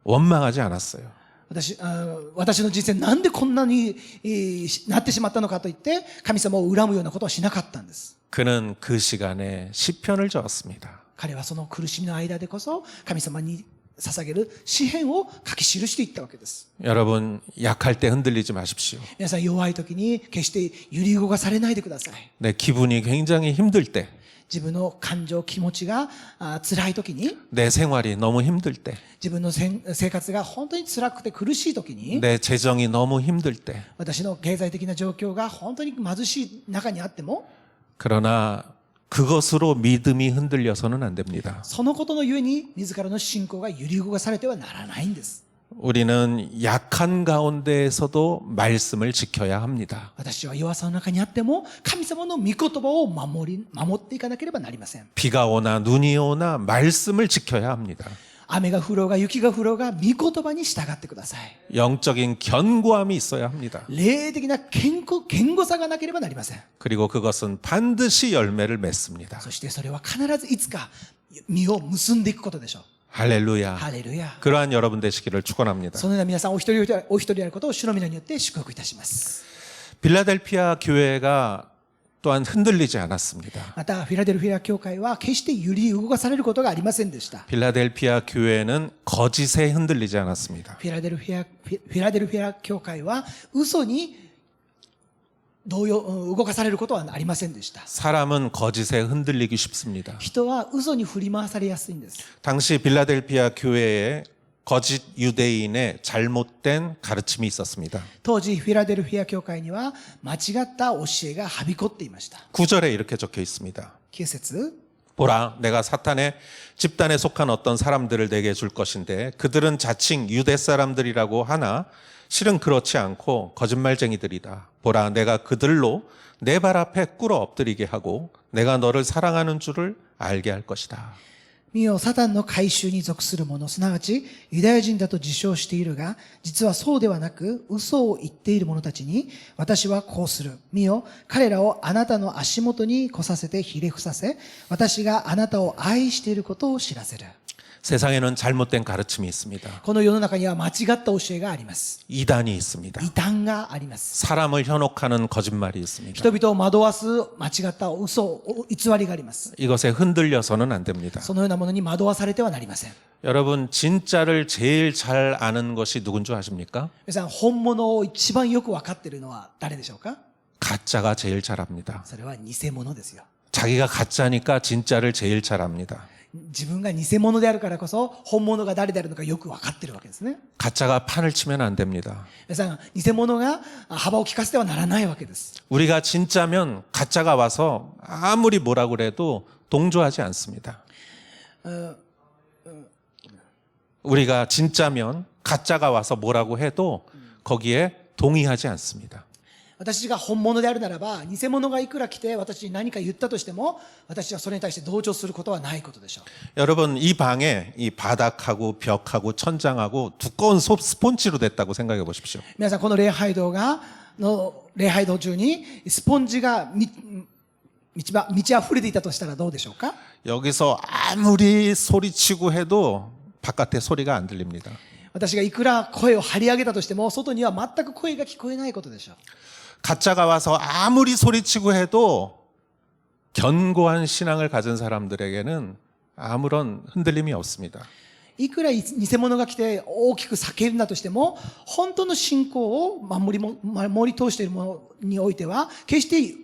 Speaker 3: 원망하지 않았어요.
Speaker 2: 私の人生なんでこんなになってしまったのかと言って神様を恨むようなことはしなかったんです。
Speaker 3: 그는 그 시간에 시편을 적었습니다.
Speaker 2: 彼はその苦しみの間でこそ神様に捧げる詩篇を書き記していったわけです。
Speaker 3: 여러분, 약할 때 흔들리지 마십시오.
Speaker 2: 皆さん弱い時に決して揺り動かされないでください。
Speaker 3: 내 기분이 굉장히 힘들 때,
Speaker 2: 自分の感情気持ちが辛い時に、
Speaker 3: 내 생활이 너무 힘들 때,
Speaker 2: 自分の生活が本当に辛くて苦しい時に、
Speaker 3: 내 재정이 너무 힘들 때,
Speaker 2: 私の経済的な状況が本当に貧しい中にあっても、
Speaker 3: 그러나 그것으로 믿음이 흔들려서는 안 됩니다.
Speaker 2: そのことのゆえに自らの信仰が揺り動かされてはならないんです。
Speaker 3: 우리는 약한 가운데에서도 말씀을 지켜야 합니다.
Speaker 2: 私は弱さの中にあっても神様の御言葉を守っていかなければなりません。
Speaker 3: 비가 오나 눈이 오나 말씀을 지켜야 합니다.
Speaker 2: 雨が降ろうが雪が降ろうが御言葉に従ってください。
Speaker 3: 영적인 견고함이 있어야 합니다.
Speaker 2: 霊的な堅固さがなければなりません。
Speaker 3: 그리고 그것은 반드시 열매를 맺습니다.
Speaker 2: そしてそれは必ずいつか実を結んでいくことでしょう。
Speaker 3: 할렐루야.
Speaker 2: ハレルヤ。
Speaker 3: 그러한 여러분 되시기를 축원합니다.
Speaker 2: そのような皆さんお一人お一人であることを主の皆によって祝福いたします。
Speaker 3: 빌라델피아 교회가 또한 흔들리지 않았습니다.
Speaker 2: またフィラデルフィア教会は決して揺り動かされることがありませんでした。
Speaker 3: 빌라델피아 교회는 거짓에 흔들리지 않았습니다.
Speaker 2: フィラデルフィア教会は嘘に動かされることはありませんでした。
Speaker 3: 사람은 거짓에 흔들리기 쉽습니다.
Speaker 2: 人は嘘に振り回されやすいんです。
Speaker 3: 당시 빌라델피아 교회에 거짓 유대인의 잘못된 가르침이 있었습니다.
Speaker 2: 当時フィラデルフィア教会には間違った教えがはびこっていました。
Speaker 3: 9절에 이렇게 적혀 있습니다.
Speaker 2: 9節
Speaker 3: 보라, 내가 사탄의 집단에 속한 어떤 사람들을 내게 줄 것인데 그들은 자칭 유대 사람들이라고 하나 실은 그렇지 않고 거짓말쟁이들이다. 보라, 내가 그들로 내 발 앞에 꿇어 엎드리게 하고 내가 너를 사랑하는 줄을 알게 할 것이다.
Speaker 2: 見よ、サタンの改宗に属する者、すなわちユダヤ人だと自称しているが、実はそうではなく、嘘を言っている者たちに、私はこうする。見よ、彼らをあなたの足元に来させてひれ伏させ、私があなたを愛していることを知らせる。
Speaker 3: 세상에는 잘못된 가르침이 있습니다.
Speaker 2: この世の中には間違った教えがあります。
Speaker 3: 이단이 있습니다.
Speaker 2: 異端があります。
Speaker 3: 사람을 현혹하는 거짓말이 있습니다.
Speaker 2: 人々を惑わす間違った嘘、偽りがあります。
Speaker 3: 이것에 흔들려서는 안 됩니다.
Speaker 2: そのようなものに惑わされてはなりません。
Speaker 3: 여러분, 진짜를 제일 잘 아는 것이 누군 줄 아십니까?
Speaker 2: 皆さん、本物を一番よく分かっているのは誰でしょうか？
Speaker 3: 가짜가 제일 잘 압니다.
Speaker 2: それは偽物ですよ。
Speaker 3: 자기가 가짜니까 진짜를 제일 잘 압니다.
Speaker 2: 自分が偽物であるからこそ本物が誰であるのかよく分かっているわけですね。
Speaker 3: 가짜가 판을 치면 안 됩니다.
Speaker 2: 皆さん、偽物が幅を利かせてはならないわけです。
Speaker 3: 우리가 진짜면 가짜가 와서 아무리 뭐라 그래도 동조하지 않습니다. 우리가 진짜면 가짜가 와서 뭐라고 해도 거기에 동의하지 않습니다.
Speaker 2: 私が本物であるならば、偽物がいくら来て私に何か言ったとしても、私はそれに対して同情することはないことでしょう。
Speaker 3: 여러분, 이 방에 이 바닥하고 벽하고 천장하고 두꺼운 스폰지로 됐다고 생각해 보십시오.
Speaker 2: 皆さん、この礼拝堂中にスポンジが満ち溢れていたとしたらどうでしょうか。
Speaker 3: 여기서 아무리 소리치고 해도 바깥에 소리가 안 들립니다.
Speaker 2: 私がいくら声を張り上げたとしても、外には全く声が聞こえないことでしょう。
Speaker 3: 가짜가 와서 아무리 소리치고 해도 견고한 신앙을 가진 사람들에게는 아무런 흔들림이 없습니다.
Speaker 2: いくら偽物が来て大きく叫んだとしても、本当の信仰を守り通しているものにおいては、決して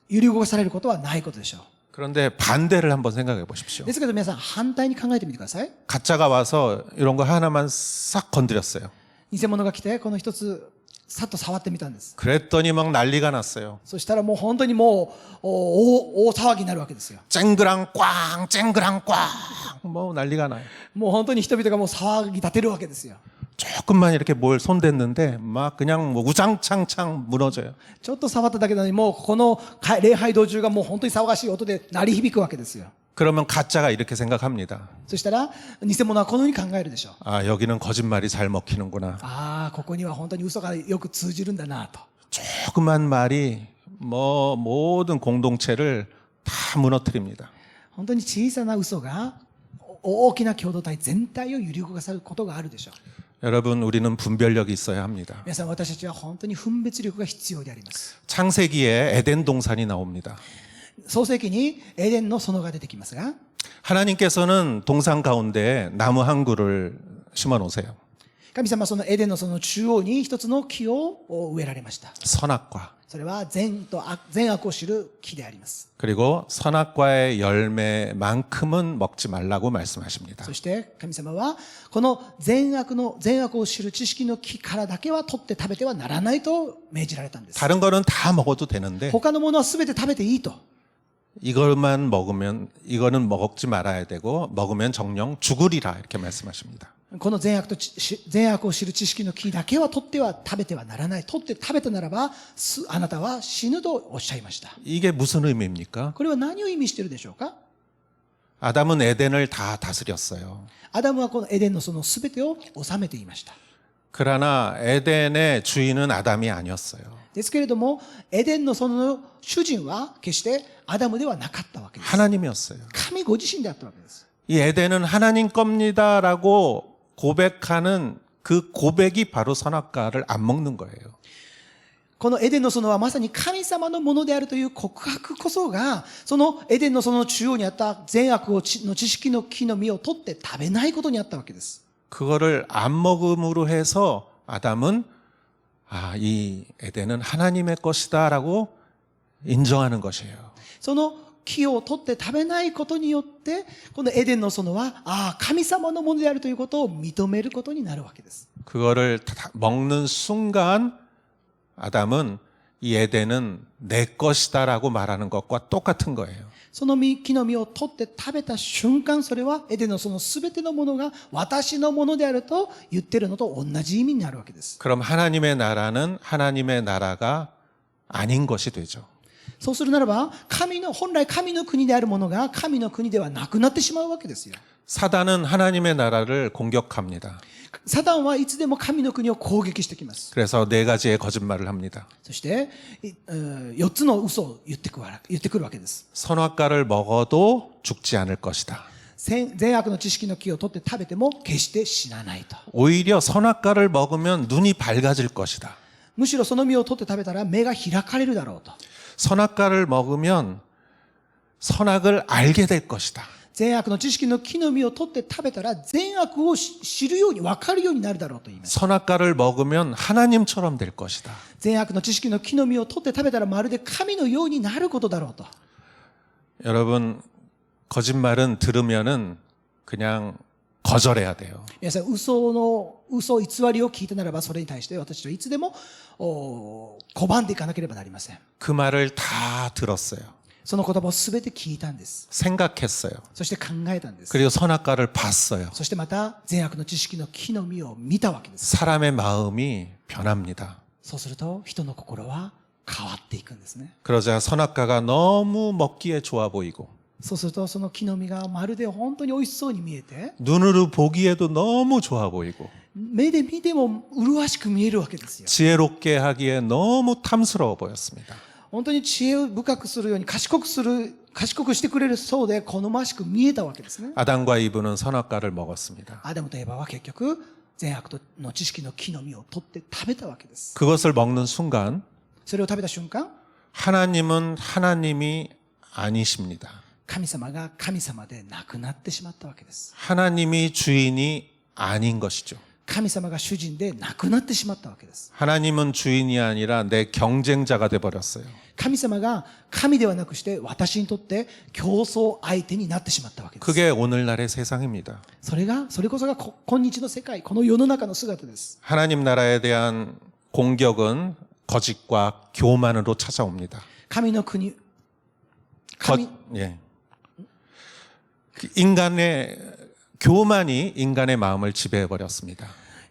Speaker 2: 揺り動かされることはないことでしょう。
Speaker 3: 그런데 반대를 한번 생각해 보십시오.
Speaker 2: ですけど皆さん、反対に考えてみてください。
Speaker 3: 가짜가 와서 이런 거 하나만 싹 건드렸어요.
Speaker 2: 偽物が来て、この一つ、さっと触ってみたんです。
Speaker 3: 그랬더니 막 난리가 났어요.
Speaker 2: そしたらもう本当にもう大騒ぎになるわけですよ。
Speaker 3: 쨍그랑 꽝, 쨍그랑 꽝, 뭐 난리가 나요.
Speaker 2: もう本当に人々がもう騒ぎ立てるわけですよ。
Speaker 3: 조금만 이렇게 뭘 손댔는데 막 그냥 뭐 우장창창 무너져요.
Speaker 2: ちょっと触っただけなのに、もうこの礼拝堂中がもう本当に騒がしい音で鳴り響くわけですよ。
Speaker 3: 그러면 가짜가 이렇게 생각합니다.
Speaker 2: そしたら偽物はこのように考えるでしょう。
Speaker 3: 아, 여기는 거짓말이 잘 먹히는구나.
Speaker 2: ああ、ここには本当に嘘がよく通じるんだなと。
Speaker 3: 조그만 말이 뭐 모든 공동체를 다 무너뜨립니다.
Speaker 2: 本当に小さな嘘が大きな共同体全体を揺り動かされることがあるでしょう。
Speaker 3: 여러분, 우리는 분별력이 있어야 합니다.
Speaker 2: 皆さん、私たちは本当に分別力が必要であります。
Speaker 3: 창세기에 에덴 동산이 나옵니다.
Speaker 2: 創世記にエデンの園が出てきますが、
Speaker 3: 하나님께서는 동산 가운데 나무 한 그루를 심어 놓으세요.
Speaker 2: 神様はそのエデンのその中央に一つの木を植えられました。
Speaker 3: 선악과.
Speaker 2: それは善悪を知る木であります。
Speaker 3: 그리고 선악과의 열매만큼은 먹지 말라고 말씀하십니다.
Speaker 2: そして神様はこの善悪を知る知識の木からだけは取って食べてはならないと命じられたんです。
Speaker 3: 다른 거는 다 먹어도 되는데
Speaker 2: 他のものは全て食べていいと。
Speaker 3: 이것만 먹으면 이거는 먹지 말아야 되고 먹으면 정령 죽으리라 이렇게 말씀하십니다.
Speaker 2: この善悪を知る知識の木だけは取っては食べてはならない。取って食べたならばあなたは死ぬとおっしゃいました。
Speaker 3: 이게 무슨 의미입니까?
Speaker 2: これは何を意味しているでしょうか。
Speaker 3: 아담은 에덴을 다 다스렸어요.
Speaker 2: アダムはこのエデンのその全てを治めていました。
Speaker 3: 그러나 에덴의 주인은 아담이 아니었어요.
Speaker 2: ですけれども、エデンのその主人は決してアダムではなかったわけです。
Speaker 3: 하나님이었어요.
Speaker 2: 神ご自身であったわけです。
Speaker 3: 이 에덴은 하나님 겁니다라고 고백하는 그 고백이 바로 선악과를 안 먹는 거예요.
Speaker 2: このエデンの園はまさに神様のものであるという告白こそが、そのエデンの園の中央にあった善悪の知識の木の実を取って食べないことにあったわけです。
Speaker 3: 그거를 안 먹음으로 해서 아담은 이 에덴은 하나님의 것이다라고 인정하는 것이에요.
Speaker 2: その木を取って食べないことによって、このエデンの園は、神様のものであるということを認めることになるわけです。
Speaker 3: 그거를 먹는 순간 아담은 이 에덴은 내 것이다라고 말하는 것과 똑같은 거예요.
Speaker 2: その木の実を取って食べた瞬間、それはエデンのその全てのものが私のものであると言ってるのと同じ意味になるわけです。
Speaker 3: 그럼 하나님의 나라는 하나님의 나라가 아닌 것이 되죠.
Speaker 2: そうするならば、本来神の国であるものが神の国ではなくなってしまうわけですよ。
Speaker 3: 사단은 하나님의 나라를 공격합니다.
Speaker 2: サタンはいつでも神の国を攻撃してきます。
Speaker 3: 그래서 4가지의 거짓말을 합니다.
Speaker 2: そして4つの嘘を言ってくるわけです。
Speaker 3: 선악과를 먹어도 죽지 않을 것이다.
Speaker 2: 善悪の知識の木を取って食べても決して死なないと。
Speaker 3: 오히려 선악과를 먹으면 눈이 밝아질 것이다.
Speaker 2: むしろその実を取って食べたら目が開かれるだろうと。
Speaker 3: 선악과를 먹으면 선악을 알게 될 것이다.
Speaker 2: 善悪の知識の木の実を取って食べたら善悪を知るように分かるようになるだろうと言います。
Speaker 3: 선악과를 먹으면 하나님처럼 될 것이다.
Speaker 2: 善悪の知識の木の実を取って食べたらまるで神のようになることだろうと。
Speaker 3: 여러분, 거짓말은 들으면은 그냥 거절해야 돼요.
Speaker 2: 皆さん、嘘偽りを聞いたならば、それに対して私はいつでも拒んでいかなければなりません。
Speaker 3: 그 말을 다 들었어요.
Speaker 2: その言葉を全て聞いたんです。
Speaker 3: 생각했어요.
Speaker 2: そして考えたんです。
Speaker 3: 그리고 선악과를 봤어요.
Speaker 2: そしてまた善悪の知識の木の実を見たわけです。
Speaker 3: 사람의 마음이 변합니다.
Speaker 2: そうすると人の心は変わっていくんですね。
Speaker 3: 그러자 선악과가 너무 먹기에 좋아 보이고
Speaker 2: そうするとその木の実がまるで本当に美味しそうに見えて、
Speaker 3: 눈으로 보기에도 너무 좋아 보이고
Speaker 2: 目で見ても麗しく見えるわけですよ。
Speaker 3: 지혜롭게 하기에 너무 탐스러워 보였습니다.
Speaker 2: 本当に知恵深くするように賢くしてくれるそうで好ましく見えたわけですね。
Speaker 3: 아담과 이브는 선악과를 먹었습니다.
Speaker 2: アダムとエバは結局善悪の知識の木の実を取って食べたわけです。
Speaker 3: 그것을 먹는 순간
Speaker 2: それを食べた瞬間、
Speaker 3: 하나님은 하나님이 아니십니다.
Speaker 2: 神様が神様でなくなってしまったわけです。
Speaker 3: 하나님이 주인이 아닌 것이죠.
Speaker 2: 神様が主人でなくなってしまったわけです。
Speaker 3: 하나님은 주인이 아니라 내 경쟁자가 돼 버렸어요.
Speaker 2: 神様が神ではなくして私にとって競争相手になってしまったわけです。
Speaker 3: 그게 오늘날의 세상입니다.
Speaker 2: それこそが今日の世界、この世の中の姿です。
Speaker 3: 하나님 나라에 대한 공격은 거짓과 교만으로 찾아옵니다.
Speaker 2: 神の国、
Speaker 3: 예. 인간의 교만이 인간의 마음을 지배해 버렸습니다.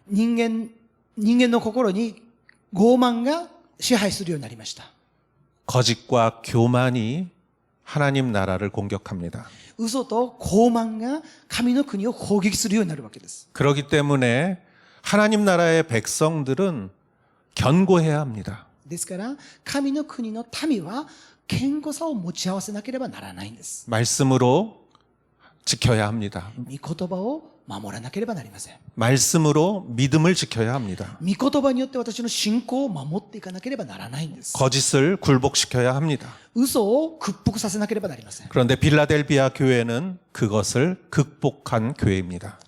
Speaker 2: 人間の心に傲慢が支配するようになりました。
Speaker 3: 거짓과 교만이 하나님 나라를 공격합니다.
Speaker 2: 嘘と傲慢が神の国を攻撃するようになるわけです。
Speaker 3: 그렇기 때문에 하나님 나라의 백성들은 견고해야 합니다.
Speaker 2: ですから神の国の民は堅固さを持ち合わせなければならないんです。
Speaker 3: 말씀으로 지켜야 합니다.
Speaker 2: 御言葉を守らなければなりません。
Speaker 3: 말씀으로 믿음을 지켜야 합니다.
Speaker 2: 御言葉によって私の信仰を守っていかなければならないんです。
Speaker 3: 거짓을 굴복시켜야 합니다.
Speaker 2: 嘘を屈服させなければなりません。
Speaker 3: 그런데 빌라델비아 교회는 그것을 극복한 교회입니다.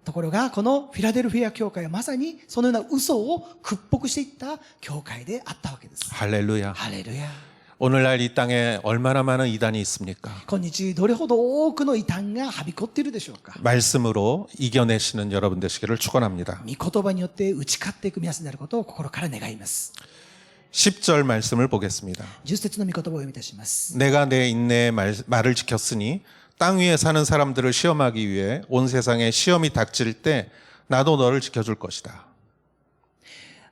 Speaker 2: ところがこのフィラデルフィア教会はまさにそのような嘘を屈服していった教会であったわけです。
Speaker 3: 할렐루야.
Speaker 2: ハレルヤ。
Speaker 3: 오늘날 이 땅에 얼마나 많은 이단이 있습니까?
Speaker 2: 今日どれほど多くの異端がはびこっているでしょうか。
Speaker 3: 말씀으로 이겨내시는 여러분 되시기를 축원합니다.
Speaker 2: 御言葉によって打ち勝っていく皆さんであることを心から願います。
Speaker 3: 10절 말씀을 보겠습니다.
Speaker 2: 10節の御言葉を読みいたします。
Speaker 3: 내가 내 인내의 말을 지켰으니 땅 위에 사는 사람들을 시험하기 위해 온 세상에 시험이 닥칠 때 나도 너를 지켜줄 것이다.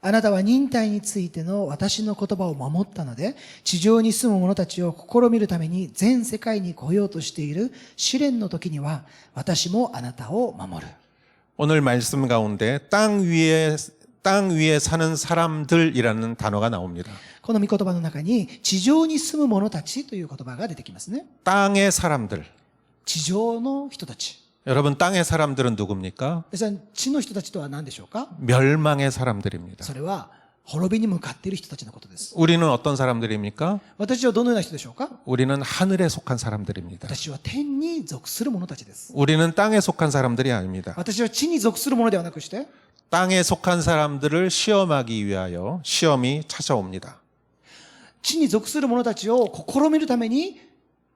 Speaker 2: あなたは忍耐についての私の言葉を守ったので、地上に住む者たちを試みるために全世界に来ようとしている試練の時には、私もあなたを守る。
Speaker 3: 오늘 말씀 가운데 땅 위에 사는 사람들이라는 단어가 나옵니다.
Speaker 2: この御言葉の中に、地上に住む者たちという言葉が出てきますね。
Speaker 3: 땅의 사람들.
Speaker 2: 地上の人たち。
Speaker 3: 여러분 땅의 사람들은 누굽니까?
Speaker 2: 皆さん、地の人たちとは何でしょうか？
Speaker 3: 멸망의 사람들입니다.
Speaker 2: それは、滅びに向かっている人たちのことです。
Speaker 3: 우리는 어떤 사람들입니까?
Speaker 2: 私はどのような人でしょうか？
Speaker 3: 우리는 하늘에 속한 사람들입니다.
Speaker 2: 私は天に属する者たちです。
Speaker 3: 우리는 땅에 속한 사람들이 아닙니다.
Speaker 2: 私は地に属する者ではなくして、
Speaker 3: 땅에 속한 사람들을 시험하기 위하여 시험이 찾아옵니다.
Speaker 2: 地に属する者たちを試みるために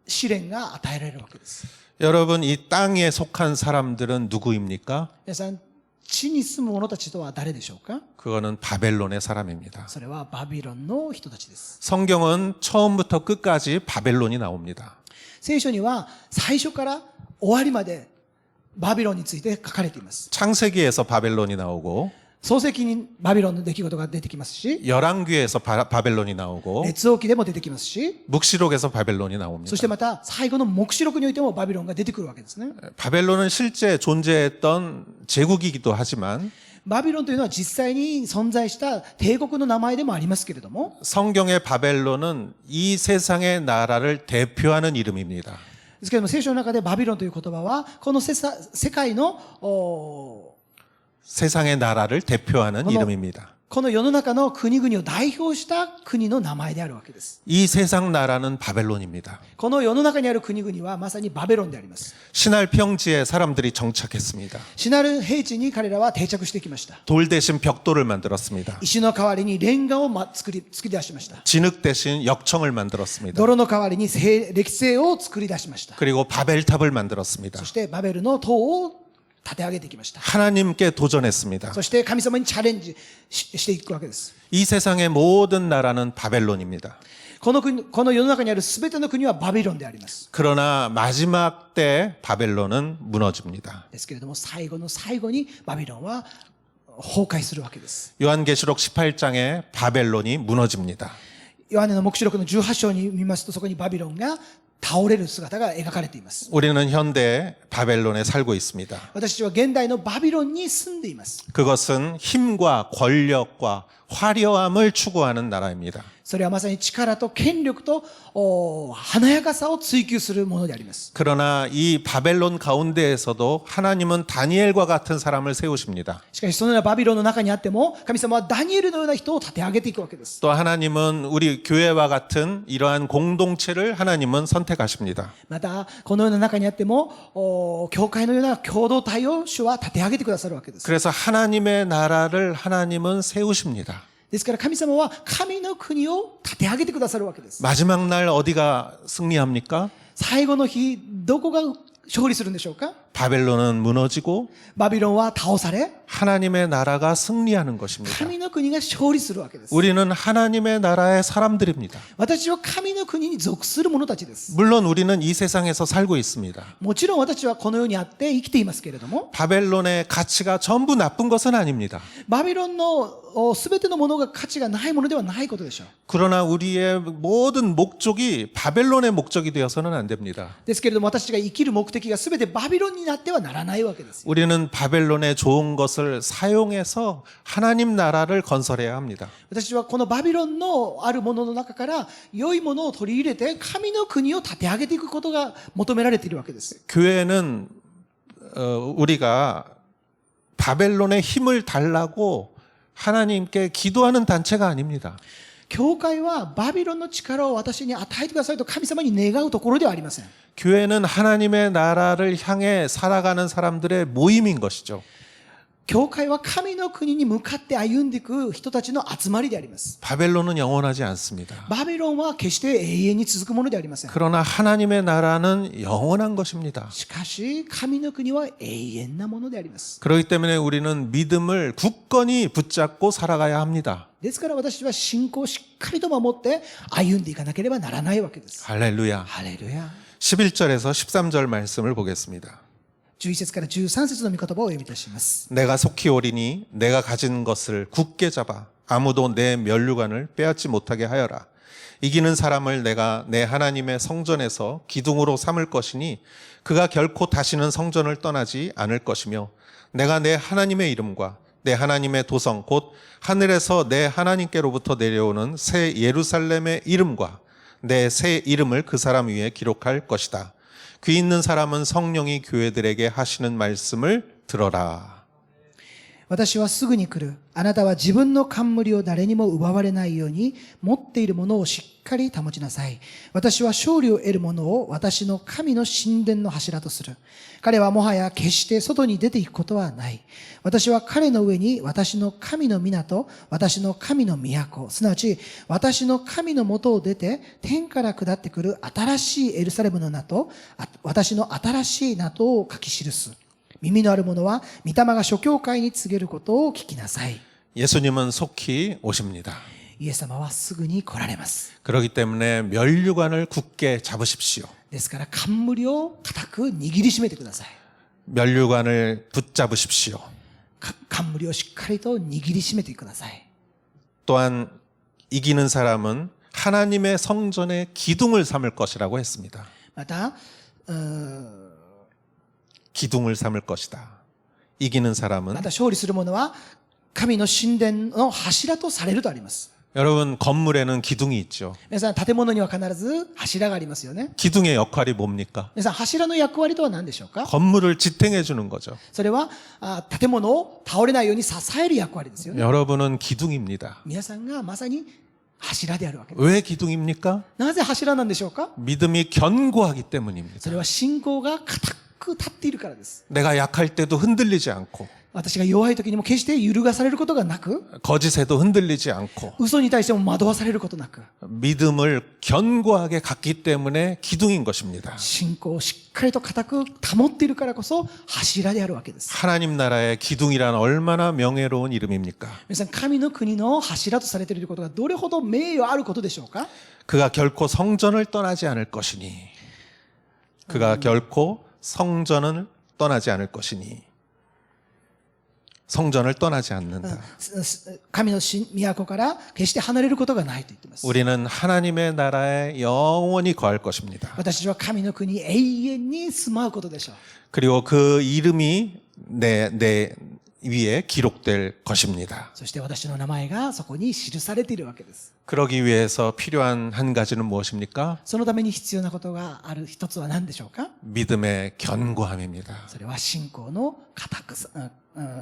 Speaker 2: 試練が与えられるわけです。
Speaker 3: 여러분 이 땅에 속한 사람들은 누구입니까?
Speaker 2: 皆さん、地に住む者たちとは誰でしょうか？
Speaker 3: 그거는 바벨론의 사람입니다.
Speaker 2: それはバビロンの人たちです。
Speaker 3: 성경은 처음부터 끝까지 바벨론이 나옵니다.
Speaker 2: 聖書には最初から終わりまでバビロンについて書かれています。
Speaker 3: 창세기에서 바벨론이 나오고
Speaker 2: 創世記にバビロンの出来事が出てきますし、
Speaker 3: 열왕기에서 바벨론이 나오고
Speaker 2: 列王記でも出てきますし、
Speaker 3: 묵시록에서 바벨론이 나옵니다.
Speaker 2: そしてまた最後の黙示録においてもバビロンが出てくるわけですね。
Speaker 3: 바벨론은 실제 존재했던 제국이기도 하지만
Speaker 2: バビロンというのは実際に存在した帝国の名前でもありますけれども、
Speaker 3: 성경의 바벨론은 이 세상의 나라를 대표하는 이름입니다.
Speaker 2: ですけれども聖書の中でバビロンという言葉はこの世界の
Speaker 3: 세상의 나라를 대표하는 이름입니다.
Speaker 2: この世の中の国々を代表した国の名前であるわけです。
Speaker 3: 이 세상 나라는 바벨론입니다.
Speaker 2: この世の中にある国々はまさにバベロンであります。
Speaker 3: 신할 평지에 사람들이 정착했습니다.
Speaker 2: シナル平地に彼らは定着してきました。
Speaker 3: 돌 대신 벽돌을 만들었습니다.
Speaker 2: 石の代わりにレンガを作り出しました。
Speaker 3: 진흙 대신 역청을 만들었습니다.
Speaker 2: 泥の代わりに歴世を作り出しました。
Speaker 3: 그리고 바벨탑을 만들었습니다.
Speaker 2: そしてバベルの塔を立て上げてきました。
Speaker 3: 하나님께 도전했습니다.
Speaker 2: そして神様にチャレンジしていくわけです。
Speaker 3: 이 세상의 모든 나라는 바벨론입니다.
Speaker 2: この世の中にあるすべての国はバビロンであります。
Speaker 3: 그러나 마지막 때 바벨론은 무너집니다.
Speaker 2: ですけれども最後の最後にバビロンは崩壊するわけです。
Speaker 3: 요한계시록 18장에 바벨론이 무너집니다.
Speaker 2: ヨハネの黙示録の18章に見ますと、そこにバビロンが倒れる姿が描かれています。
Speaker 3: 우리는 현대 바벨론에 살고 있습니다.
Speaker 2: 私たちは現代のバビロンに住んでいます。
Speaker 3: 그것은 힘과 권력과 화려함을 추구하는 나라입니다.
Speaker 2: それはまさに力と権力と華やかさを追求するものであります。
Speaker 3: 그러나 이 바벨론 가운데에서도 하나님은 다니엘과 같은 사람을 세우십니다.
Speaker 2: しかしそのようなバビロンの中にあっても、神様はダニエルのような人を立て上げていくわけです。
Speaker 3: 또 하나님은 우리 교회와 같은 이러한 공동체를 하나님은 선택하십니다.
Speaker 2: またこのような中にあっても教会のような共同体を主は立て上げてくださるわけです。
Speaker 3: 그래서 하나님의 나라를 하나님은 세우십니다.
Speaker 2: ですから神様は神の国を立て上げてくださるわけです。
Speaker 3: 마지막 날 어디가 승리합니까?
Speaker 2: 最後の日、どこが勝利するんでしょうか？
Speaker 3: 바벨론은 무너지고
Speaker 2: バビロンは倒され、
Speaker 3: 하나님의 나라가 승리하는 것입니다.
Speaker 2: 神の国が勝利するわけです。
Speaker 3: 우리는 하나님의 나라의 사람들입니다.
Speaker 2: 私は神の国に属する者たちです。
Speaker 3: 물론 우리는 이 세상에서 살고 있습니다.
Speaker 2: もちろん私はこの世にあって生きていますけれども、
Speaker 3: 바벨론의 가치가 전부 나쁜 것은 아닙니다.
Speaker 2: バビロンのすべてのものが価値がないものではないことでしょう。
Speaker 3: 그러나 우리의 모든 목적이 바벨론의 목적이 되어서는 안 됩니다.
Speaker 2: ですけれども私たちが生きる目的がすべてバビロンになってはならないわけですよ。
Speaker 3: 우리는 바벨론의 좋은 것을 사용해서 하나님 나라를 건설해야 합니다.
Speaker 2: 私はこのバビロンのあるものの中から良いものを取り入れて神の国を立て上げていくことが求められているわけです。
Speaker 3: 교회는 우리가 바벨론의 힘을 달라고 하나님께 기도하는 단체가 아닙니다.
Speaker 2: 教会はバビロンの力を私に与えてくださいと神様に願うところではありません。
Speaker 3: 교회는 하나님의 나라를 향해 살아가는 사람들의 모임인 것이죠.
Speaker 2: 教会は神の国に向かって歩んでいく人たちの集まりであります。
Speaker 3: 바벨론은 영원하지 않습니다.
Speaker 2: バビロンは決して永遠に続くものではありません。
Speaker 3: 그러나 하나님의 나라는 영원한 것입니다.
Speaker 2: しかし神の国は永遠なものであります。
Speaker 3: 그렇기 때문에 우리는 믿음을 굳건히 붙잡고 살아가야 합니다.
Speaker 2: ですから私は信仰をしっかりと守って歩んでいかなければならないわけです。
Speaker 3: 할렐루야.
Speaker 2: ハレルヤ。
Speaker 3: 11절에서 13절 말씀을 보겠습니다.
Speaker 2: 11節から13節の御言葉をお読みいたします。
Speaker 3: 내가 속히 오리니 내가 가진 것을 굳게 잡아 아무도 내 면류관을 빼앗지 못하게 하여라. 이기는 사람을 내가 내 하나님의 성전에서 기둥으로 삼을 것이니 그가 결코 다시는 성전을 떠나지 않을 것이며 내가 내 하나님의 이름과 내 하나님의 도성 곧 하늘에서 내 하나님께로부터 내려오는 새 예루살렘의 이름과 내 새 이름을 그 사람 위에 기록할 것이다. 귀 있는 사람은 성령이 교회들에게 하시는 말씀을 들어라.
Speaker 2: 私はすぐに来る。あなたは自分の冠を誰にも奪われないように、持っているものをしっかり保ちなさい。私は勝利を得るものを私の神の神殿の柱とする。彼はもはや決して外に出ていくことはない。私は彼の上に私の神の港、私の神の都、すなわち私の神の元を出て天から下ってくる新しいエルサレムの名と、私の新しい名とを書き記す。耳のある者は御霊が諸教会に告げることを聞きなさい。
Speaker 3: 예수님은 속히 오십니다.
Speaker 2: イエス様はすぐに来られます。
Speaker 3: 그렇기 때문에 면류관을 굳게 잡으십시오.
Speaker 2: ですから冠を固く握りしめてください。
Speaker 3: 면류관을 붙잡으십시오.
Speaker 2: 冠をしっかりと握りしめてください。
Speaker 3: 또한 이기는 사람은 하나님의 성전의 기둥을 삼을 것이라고 했습니다.
Speaker 2: また、
Speaker 3: 기둥을 삼을 것이다. 이기는 사람은
Speaker 2: また勝利する者は神の神殿の柱とされるとあります。
Speaker 3: 여러분 건물에는 기둥이 있죠.
Speaker 2: 皆さん建物には必ず柱がありますよね。
Speaker 3: 기둥의 역할이 뭡니까?
Speaker 2: 皆さん柱の役割とは何でしょうか？
Speaker 3: 건물을 지탱해 주는 거죠.
Speaker 2: それは建物を倒れないように支える役割ですよね。
Speaker 3: 여러분은 기둥입니다.
Speaker 2: 皆さんがまさに柱であるわけです。
Speaker 3: 왜 기둥입니까?
Speaker 2: なぜ柱なんでしょうか？
Speaker 3: 믿음이 견고하기 때문입니다.
Speaker 2: それは信仰が固く立っているからです。
Speaker 3: 내가 약할 때도 흔들리지 않고
Speaker 2: 私が弱い時にも決して揺るがされることがなく、
Speaker 3: 거짓에도 흔들리지 않고
Speaker 2: 嘘に対しても惑わされることなく、
Speaker 3: 믿음을 견고하게 갖기 때문에 기둥인 것입니다.
Speaker 2: 信仰をしっかりと固く保っているからこそ柱であるわけです。
Speaker 3: 하나님 나라의 기둥이란 얼마나 명예로운 이름입니까?
Speaker 2: 皆さん、神の国の柱とされていることがどれほど名誉あることでしょうか？
Speaker 3: 그가 결코 성전을 떠나지 않을 것이니 그가 결코 성전을 떠나지 않을 것이니 성전을 떠나지 않는다.
Speaker 2: 神の都から決して離れることがないと言っています。
Speaker 3: 우리는 하나님의 나라에 영원히 거할 것입니다.
Speaker 2: 私たちは神の国に永遠に住まうことでしょう。
Speaker 3: 그리고 그 이름이 내 위에 기록될 것입니다.
Speaker 2: そして私の名前がそこに記されているわけです。
Speaker 3: 그러기 위해서 필요한 한 가지는 무엇입니까?
Speaker 2: そのために必要なことがある一つは何でしょうか？
Speaker 3: 믿음의 견고함입니다.
Speaker 2: それは信仰の固くさ、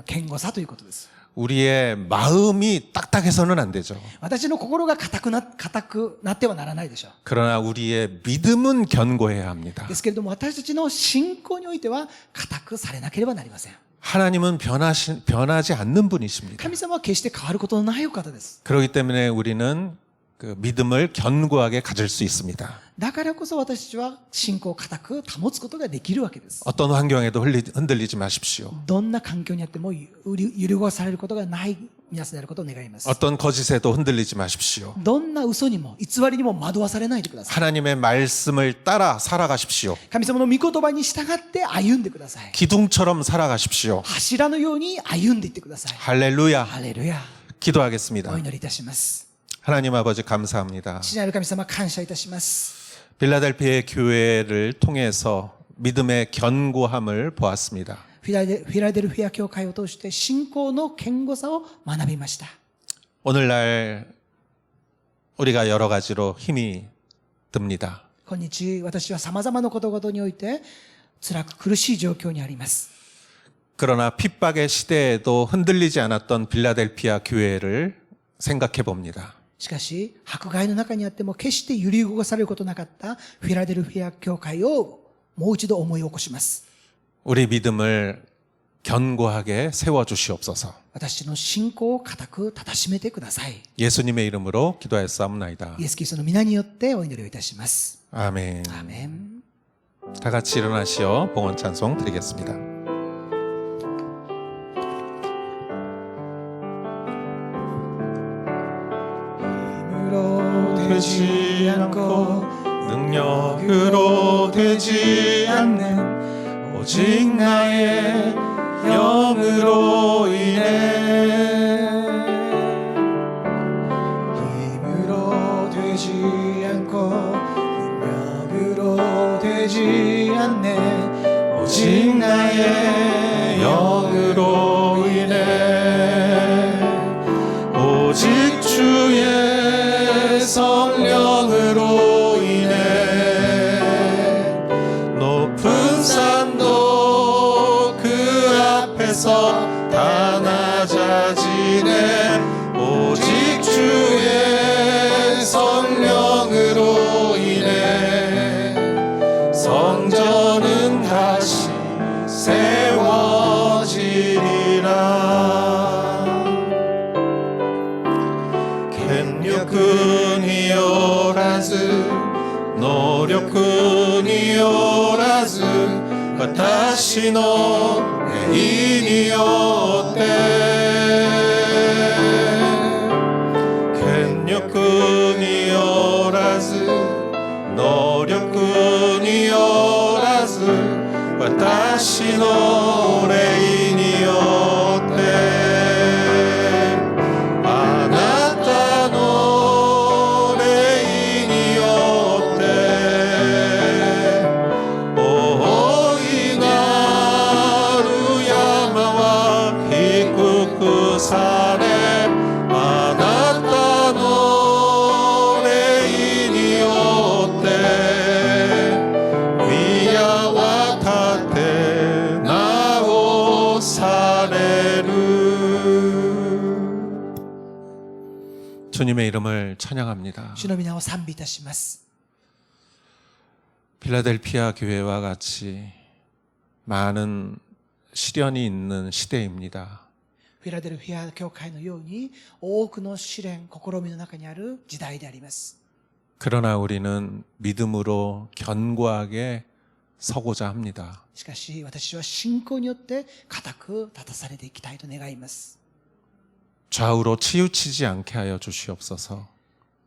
Speaker 2: 堅固さということです。
Speaker 3: 우리의 마음이 딱딱해서는 안 되죠.
Speaker 2: 私の心が固くなってはならないでしょう。
Speaker 3: 그러나 우리의 믿음은 견고해야 합니다.
Speaker 2: ですけれども私たちの信仰においては固くされなければなりません。
Speaker 3: 하나님은 변하지 않는 분이십니다.
Speaker 2: 神様は決して変わることのないお方です。
Speaker 3: 그렇기 때문에 우리는 그 믿음을 견고하게 가질 수 있습니다.
Speaker 2: だからこそ私たちは信仰を固く保つことができるわけです。
Speaker 3: 어떤 환경에도 흔들리지 마십시오.
Speaker 2: どんな環境にあっても揺り動かされることがない皆さんであることを願います。
Speaker 3: 어떤 거짓에도 흔들리지 마십시오.
Speaker 2: どんな嘘にも偽りにも惑わされないでください。
Speaker 3: 하나님의 말씀을 따라 살아가십시오.
Speaker 2: 神様の御言葉に従って歩んでください。
Speaker 3: 기둥처럼 살아가십시오.
Speaker 2: 柱のように歩んでいってください。
Speaker 3: 할렐루야.
Speaker 2: ハレルヤ。
Speaker 3: 기도하겠습니다.
Speaker 2: お祈りいたします。
Speaker 3: 하나님 아버지 감사합니다.
Speaker 2: 父なる神様感謝いたします。
Speaker 3: 빌라델피아의 교회를 통해서 믿음의 견고함을 보았습니다.
Speaker 2: フィラデルフィア教会を通して信仰の堅固さを学びました。
Speaker 3: 오늘날 우리가 여러 가지로 힘이 듭니다.
Speaker 2: 今日私は様々なことごとにおいて辛く苦しい状況にあります。
Speaker 3: 그러나 핍박의 시대에도 흔들리지 않았던 빌라델피아 교회를 생각해 봅니다.
Speaker 2: しかし迫害の中にあっても決して揺り動かされることなかったフィラデルフィア教会をもう一度思い起こします。
Speaker 3: 우리 믿음을 견고하게 세워 주시옵소서.
Speaker 2: 私の信仰を固くたたしめてください。
Speaker 3: 예수님의 이름으로 기도하였사옵나이다.
Speaker 2: イエス・キリストの皆によってお祈りをいたします。
Speaker 3: 아멘.
Speaker 2: アーメン。
Speaker 3: 다 같이 일어나시어 봉헌 찬송 드리겠습니다.
Speaker 2: 힘으로 되지 않고
Speaker 3: 능력으로 되지 않는 오직 나의 영으로 인해
Speaker 2: 힘으로 되지 않고 능력으로 되지 않네
Speaker 3: 오직 나의 영으로 인해 오직 주의 성령으로 인해 높은 산도 그 앞에서 다 낮아지네 오직 주의 성령으로 인해 성전은 다시 세워지리라 権力によらず能力によらず私の霊によって権力によらず能力によらず私の霊によってあなたの霊によって大いなる山は低くされあなたの霊によって宮は立て直される 주님의 이름을 찬양합니다.
Speaker 2: 主の皆を賛美いたします。
Speaker 3: 빌라델피아 교회와 같이 많은 시련이 있는 시대입니다.
Speaker 2: フィラデルフィア教会のように多くの試練、試みの中にある時代であります。
Speaker 3: 그러나 우리는 믿음으로 견고하게 서고자 합니다.
Speaker 2: しかし私は信仰によって固く立たされていきたいと願います。
Speaker 3: 좌우로 치우치지 않게 하여 주시옵소서.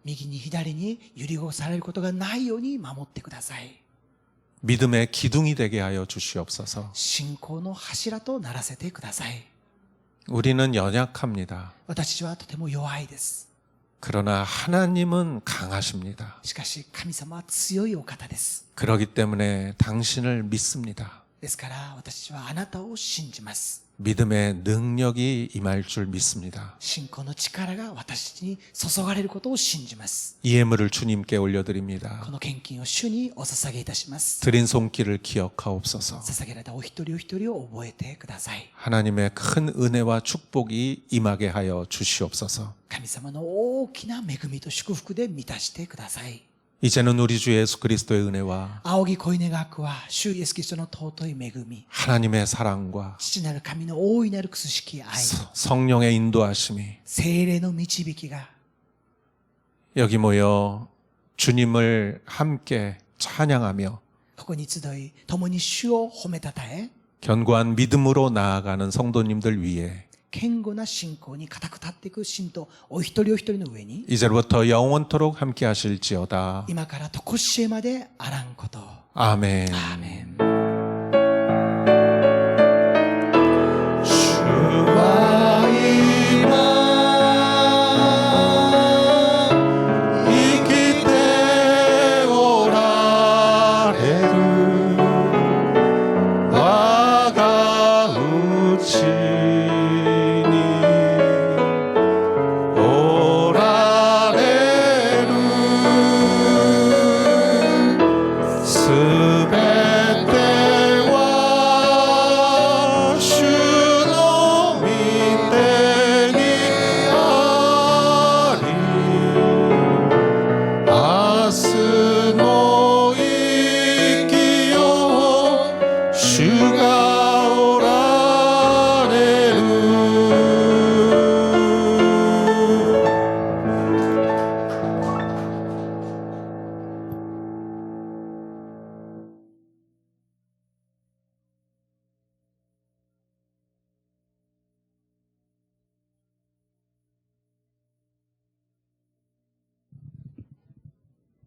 Speaker 2: 右に左に揺り動かされることがないように守ってください。
Speaker 3: 믿음의 기둥이 되게 하여 주시옵소서.
Speaker 2: 信仰の柱とならせてください。
Speaker 3: 우리는 연약합니다.
Speaker 2: 私はとても弱いです。
Speaker 3: 그러나 하나님은 강하십니다.
Speaker 2: しかし神様は強いお方です。
Speaker 3: 그렇기 때문에 당신을 믿습니다.
Speaker 2: ですから私はあなたを信じます。
Speaker 3: 믿음의 능력이 임할 줄 믿습니다.
Speaker 2: 信仰の力が私に注がれることを信じます。
Speaker 3: 이 예물을 주님께 올려드립니다.
Speaker 2: この献金を主にお捧げいたします。
Speaker 3: 드린 손길을 기억하옵소서.
Speaker 2: 捧げられたお一人お一人を覚えてください。
Speaker 3: 하나님의 큰 은혜와 축복이 임하게 하여 주시옵소서.
Speaker 2: 神様の大きな恵みと祝福で満たしてください。
Speaker 3: 이제는 우리 주 예수 그리스도의 은혜와
Speaker 2: 仰ぎ恋願くは主イエスキリストの尊い恵み、
Speaker 3: 하나님의 사랑과
Speaker 2: 父なる神の大いなる屈しき愛、
Speaker 3: 성령의 인도하심이
Speaker 2: 聖霊の導きが
Speaker 3: 여기 모여 주님을 함께 찬양하며
Speaker 2: ここに集い共に主を褒めたたえ、
Speaker 3: 견고한 믿음으로 나아가는 성도님들 위해
Speaker 2: 堅固な信仰に固く立っていく信徒お一人お一人の上に
Speaker 3: 이제부터 영원토록 함께 하실지어다.
Speaker 2: 今からとこしえまであらんことを。
Speaker 3: 아멘.
Speaker 2: アーメン。
Speaker 3: 주와 이마 이기 때오라레루 와가 우치